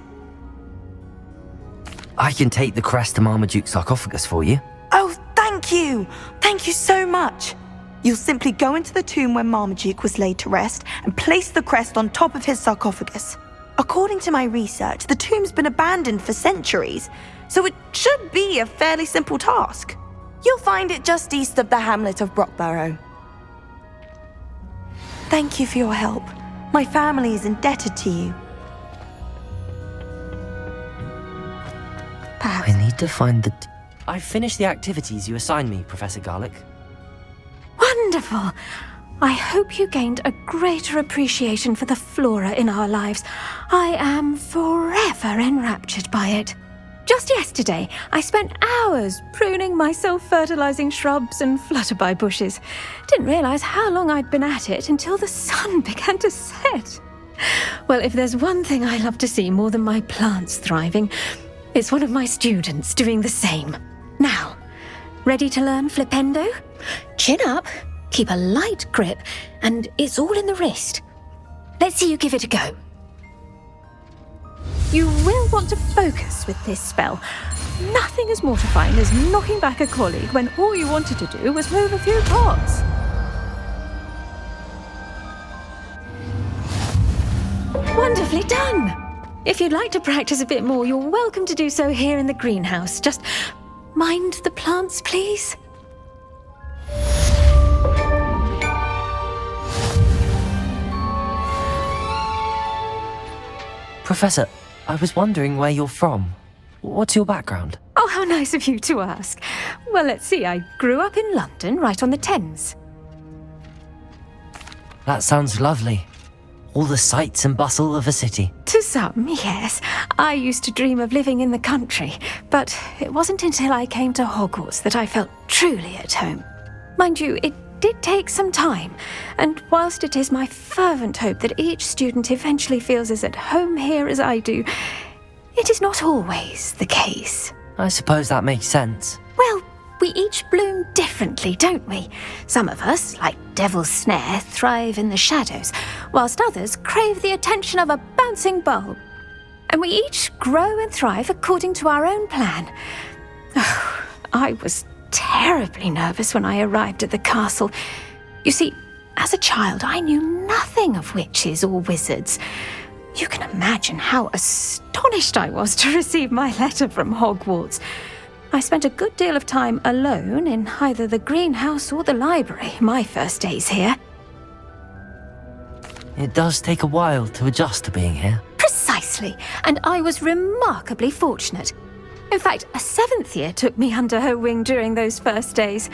I can take the crest to Marmaduke's sarcophagus for you. Oh, thank you! Thank you so much! You'll simply go into the tomb where Marmaduke was laid to rest and place the crest on top of his sarcophagus. According to my research, the tomb's been abandoned for centuries, so it should be a fairly simple task. You'll find it just east of the hamlet of Brockborough. Thank you for your help. My family is indebted to you. perhaps. I need to find the... I've finished the activities you assigned me, Professor Garlick. Wonderful! I hope you gained a greater appreciation for the flora in our lives. I am forever enraptured by it. Just yesterday, I spent hours pruning my self-fertilizing shrubs and flutterby bushes. Didn't realize how long I'd been at it until the sun began to set. Well, if there's one thing I love to see more than my plants thriving, it's one of my students doing the same. Now, ready to learn Flipendo? Chin up, keep a light grip, and it's all in the wrist. Let's see you give it a go. You will want to focus with this spell. Nothing as mortifying as knocking back a colleague when all you wanted to do was move a few pots. Wonderfully done! If you'd like to practice a bit more, you're welcome to do so here in the greenhouse. Just mind the plants, please. Professor, I was wondering where you're from. What's your background? Oh, how nice of you to ask. Well, let's see. I grew up in London, right on the Thames. That sounds lovely. All the sights and bustle of a city. To some, yes. I used to dream of living in the country, but it wasn't until I came to Hogwarts that I felt truly at home. Mind you, it did take some time, and whilst it is my fervent hope that each student eventually feels as at home here as I do, it is not always the case. I suppose that makes sense. Well, we each bloom differently, don't we? Some of us, like Devil's Snare, thrive in the shadows, whilst others crave the attention of a bouncing bulb. And we each grow and thrive according to our own plan. Oh, I was terribly nervous when I arrived at the castle. You see, as a child, I knew nothing of witches or wizards. You can imagine how astonished I was to receive my letter from Hogwarts. I spent a good deal of time alone in either the greenhouse or the library my first days here. It does take a while to adjust to being here. Precisely, and I was remarkably fortunate. In fact, a 7th year took me under her wing during those first days.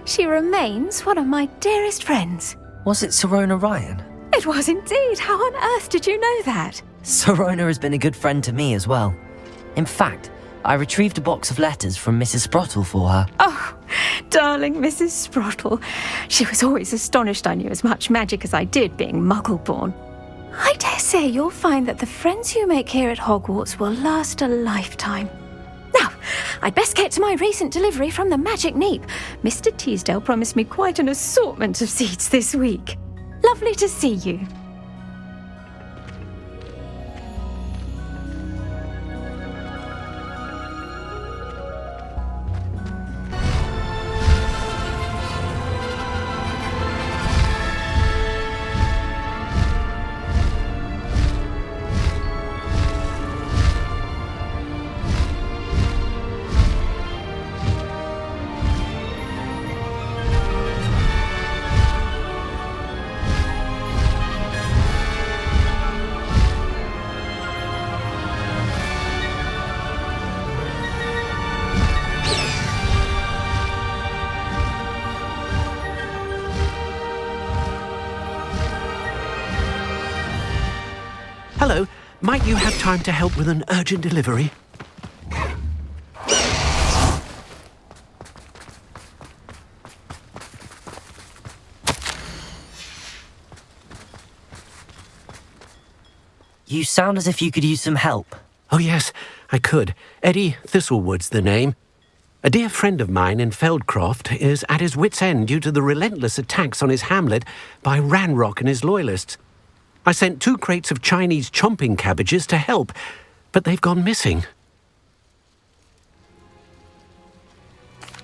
She remains one of my dearest friends. Was it Serona Ryan? It was indeed. How on earth did you know that? Serona has been a good friend to me as well. In fact, I retrieved a box of letters from Mrs. Sprottle for her. Oh, darling Mrs. Sprottle. She was always astonished I knew as much magic as I did, being Muggle-born. I dare say you'll find that the friends you make here at Hogwarts will last a lifetime. Now, I'd best get to my recent delivery from the Magic Neep. Mr. Teasdale promised me quite an assortment of seeds this week. Lovely to see you. Hello, might you have time to help with an urgent delivery? You sound as if you could use some help. Oh yes, I could. Eddie Thistlewood's the name. A dear friend of mine in Feldcroft is at his wit's end due to the relentless attacks on his hamlet by Ranrock and his loyalists. I sent 2 crates of Chinese chomping cabbages to help, but they've gone missing.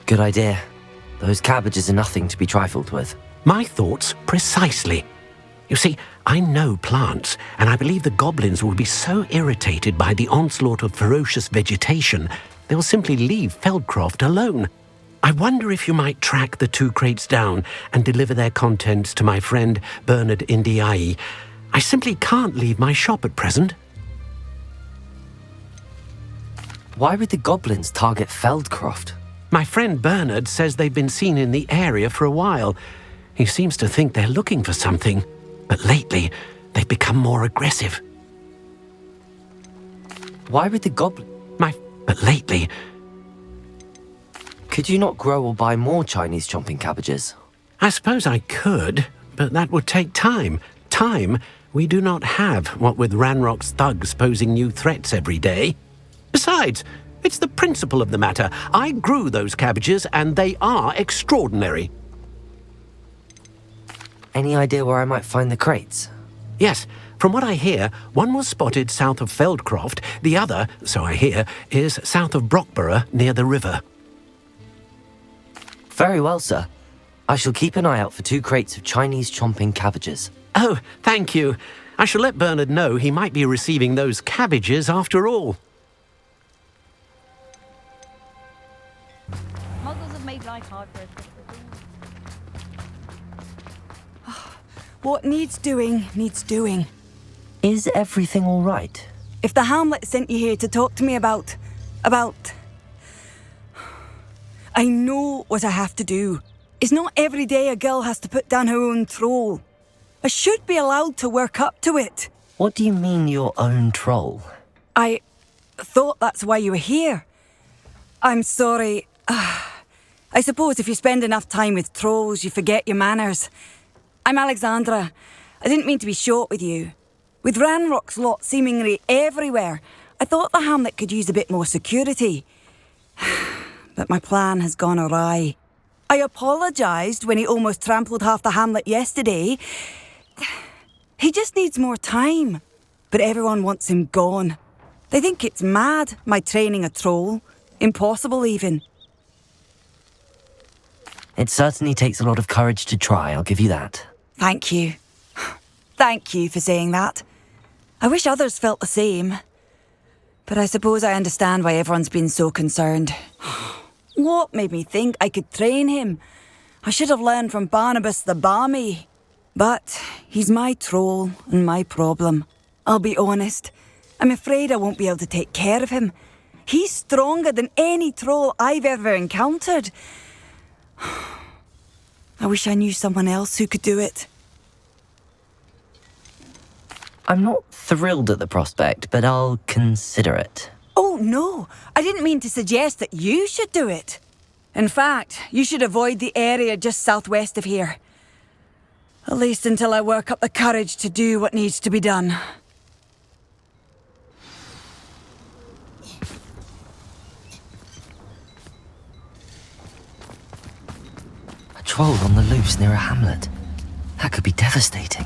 Good idea. Those cabbages are nothing to be trifled with. My thoughts precisely. You see, I know plants, and I believe the goblins will be so irritated by the onslaught of ferocious vegetation, they'll simply leave Feldcroft alone. I wonder if you might track the 2 crates down and deliver their contents to my friend Bernard Indiai. I simply can't leave my shop at present. Why would the goblins target Feldcroft? My friend Bernard says they've been seen in the area for a while. He seems to think they're looking for something, but lately they've become more aggressive. Why would the goblin... But lately... Could you not grow or buy more Chinese chomping cabbages? I suppose I could, but that would take time. Time we do not have, what with Ranrock's thugs posing new threats every day. Besides, it's the principle of the matter. I grew those cabbages, and they are extraordinary. Any idea where I might find the crates? Yes. From what I hear, one was spotted south of Feldcroft, the other, so I hear, is south of Brockborough near the river. Very well, sir. I shall keep an eye out for 2 crates of Chinese chomping cabbages. Oh, thank you. I shall let Bernard know he might be receiving those cabbages after all. Muggles have made life hard for us. What needs doing, needs doing. Is everything all right? If the Hamlet sent you here to talk to me about... I know what I have to do. It's not every day a girl has to put down her own troll. I should be allowed to work up to it. What do you mean, your own troll? I thought that's why you were here. I'm sorry. I suppose if you spend enough time with trolls, you forget your manners. I'm Alexandra. I didn't mean to be short with you. With Ranrock's lot seemingly everywhere, I thought the Hamlet could use a bit more security. But my plan has gone awry. I apologised when he almost trampled half the Hamlet yesterday. He just needs more time. But everyone wants him gone. They think it's mad, my training a troll. Impossible, even. It certainly takes a lot of courage to try, I'll give you that. Thank you. Thank you for saying that. I wish others felt the same. But I suppose I understand why everyone's been so concerned. What made me think I could train him? I should have learned from Barnabas the Barmy. But he's my troll and my problem. I'll be honest. I'm afraid I won't be able to take care of him. He's stronger than any troll I've ever encountered. I wish I knew someone else who could do it. I'm not thrilled at the prospect, but I'll consider it. Oh, no. I didn't mean to suggest that you should do it. In fact, you should avoid the area just southwest of here. At least until I work up the courage to do what needs to be done. A troll on the loose near a hamlet. That could be devastating.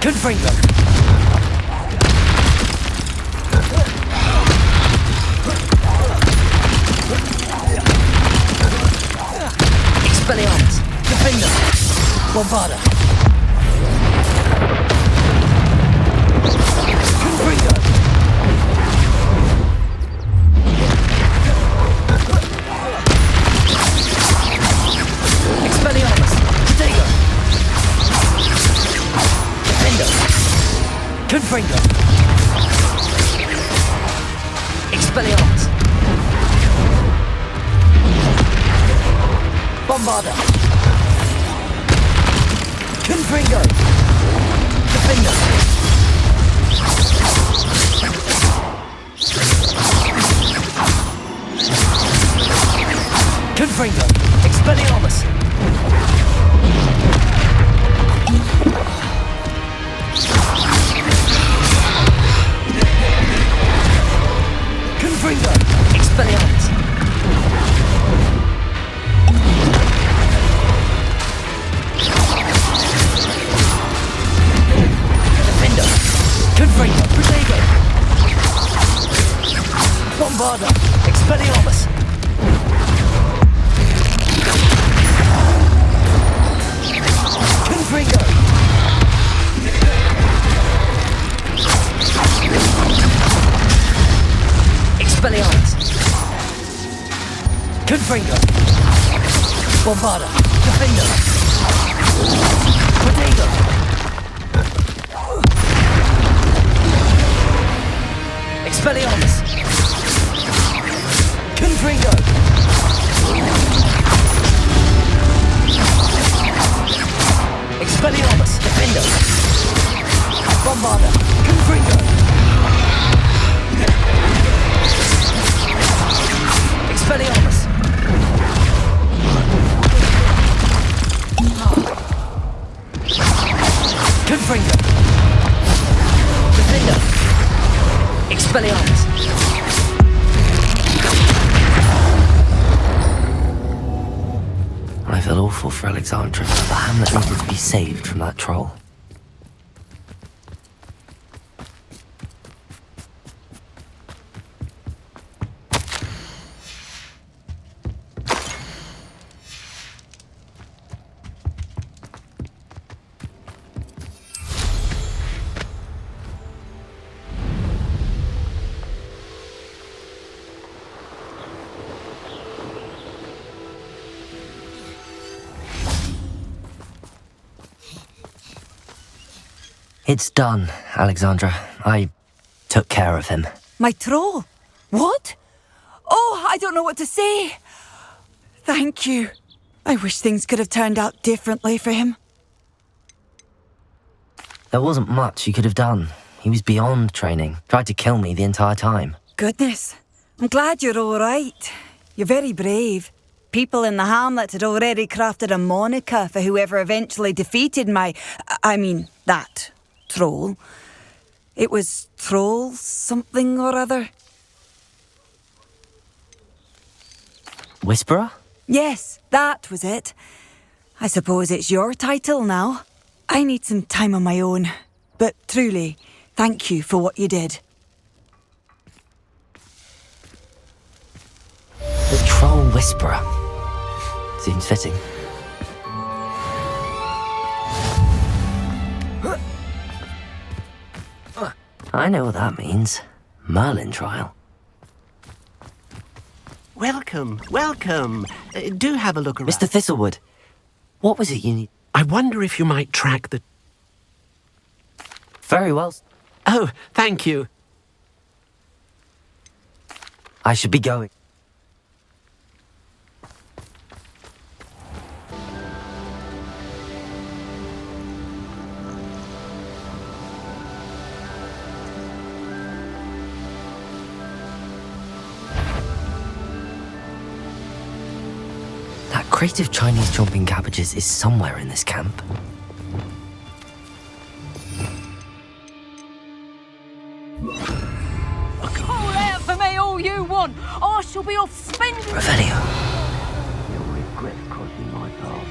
Confringo! Expelliarmus! Defender! Bombarda! Confringo! Expelliarmus! Stego! Defender! Confringo! Expelliarmus! Bombarda! Confringo! Defender! Confringo! Expelliarmus! Confringo! Expelliarmus! Defender! Confringo! Protego! Bombarda! Expelliarmus! Confringo! Expelliarmus! Confringo. Bombarda. Defender. Protego. Expelliarmus. Confringo. Expelliarmus. Defender. Bombarda. Confringo. Expelliarmus. Confringo. Defender. Expelliarmus. I feel awful for Alexandra. The hamlet needed to be saved from that troll. It's done, Alexandra. I took care of him. My troll? What? Oh, I don't know what to say. Thank you. I wish things could have turned out differently for him. There wasn't much you could have done. He was beyond training. Tried to kill me the entire time. Goodness. I'm glad you're all right. You're very brave. People in the hamlet had already crafted a moniker for whoever eventually defeated that troll. It was Troll something or other. Whisperer? Yes, that was it. I suppose it's your title now. I need some time on my own. But truly, thank you for what you did. The Troll Whisperer. Seems fitting. I know what that means. Merlin trial. Welcome, welcome. Do have a look around. Mr. Thistlewood, what was it you need? I wonder if you might track the... Very well. Oh, thank you. I should be going. That crate of Chinese chomping cabbages is somewhere in this camp. Call out for me all you want. I shall be off spending... Revelio. You'll regret crossing my path.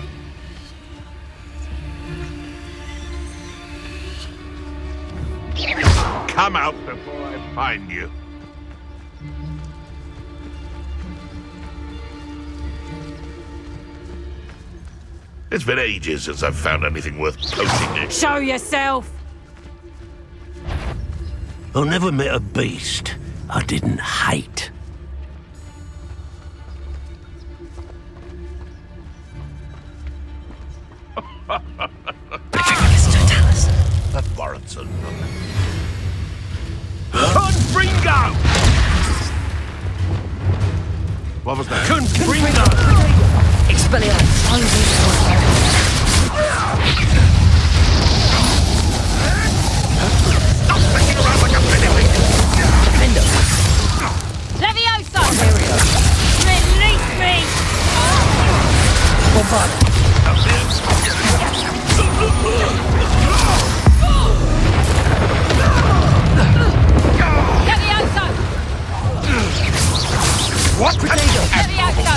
Come out before I find you. It's been ages since I've found anything worth posting it. Show yourself. I never met a beast I didn't hate. That warrants a look. Confringo! What was that? Confringo! Expelliarmus. Stop sticking around like a piddywink! Defender. Levioso! Release me! Bombarda. Levioso! What? Protego. Levioso!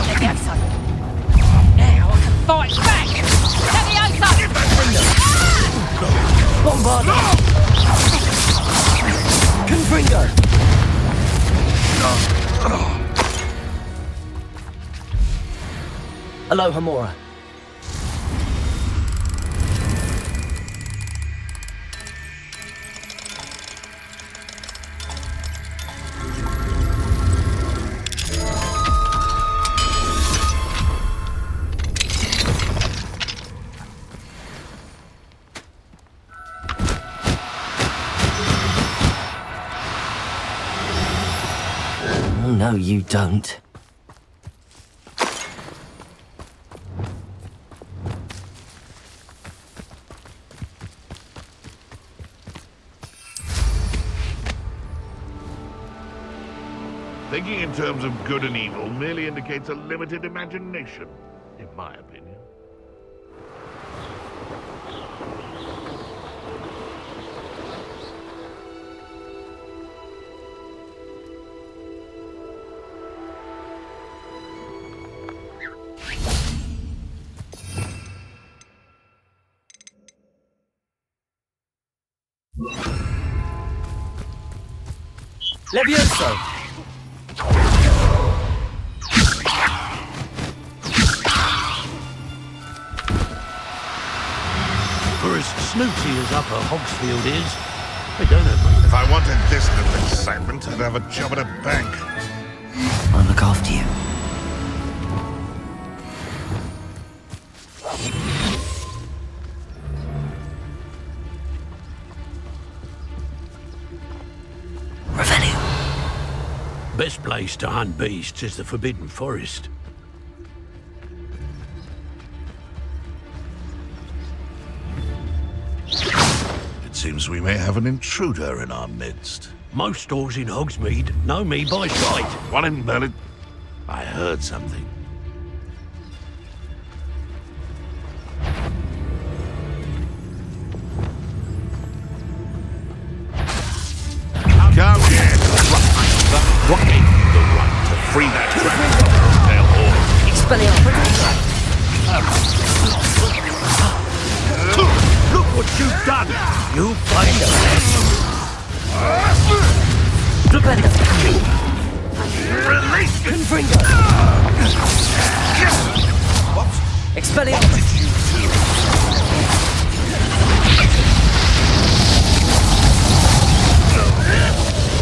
Levioso. Now I can fight back! Levioso! Bombarda. Confringo. Aloha Mora. No, you don't. Thinking in terms of good and evil merely indicates a limited imagination, in my opinion. Levioso! For as snooty as Upper Hogsfield is, they don't have much. If I wanted this little excitement, I'd have a job at a bank. I'll look after you. Best place to hunt beasts is the Forbidden Forest. It seems we may have an intruder in our midst. Most stores in Hogsmeade know me by sight. One in Merlin. I heard something. Come here! What gave you the right to free that dragon from the tail horde? Look what you've done! You played a Release me! Confringo! What? Expelliarmus!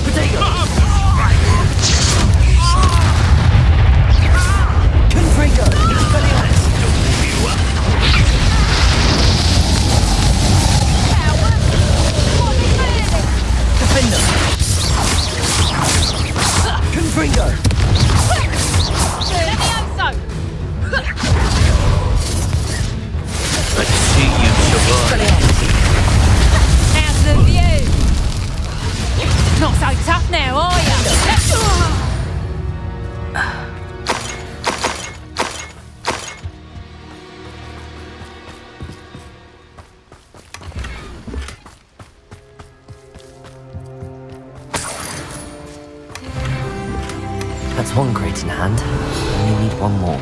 Potato! Confringo! Expelliarmus! Defender! Confringo! Let's see you survive. How's the view? Not so tough now, are you? That's one crate in hand. Only need one more.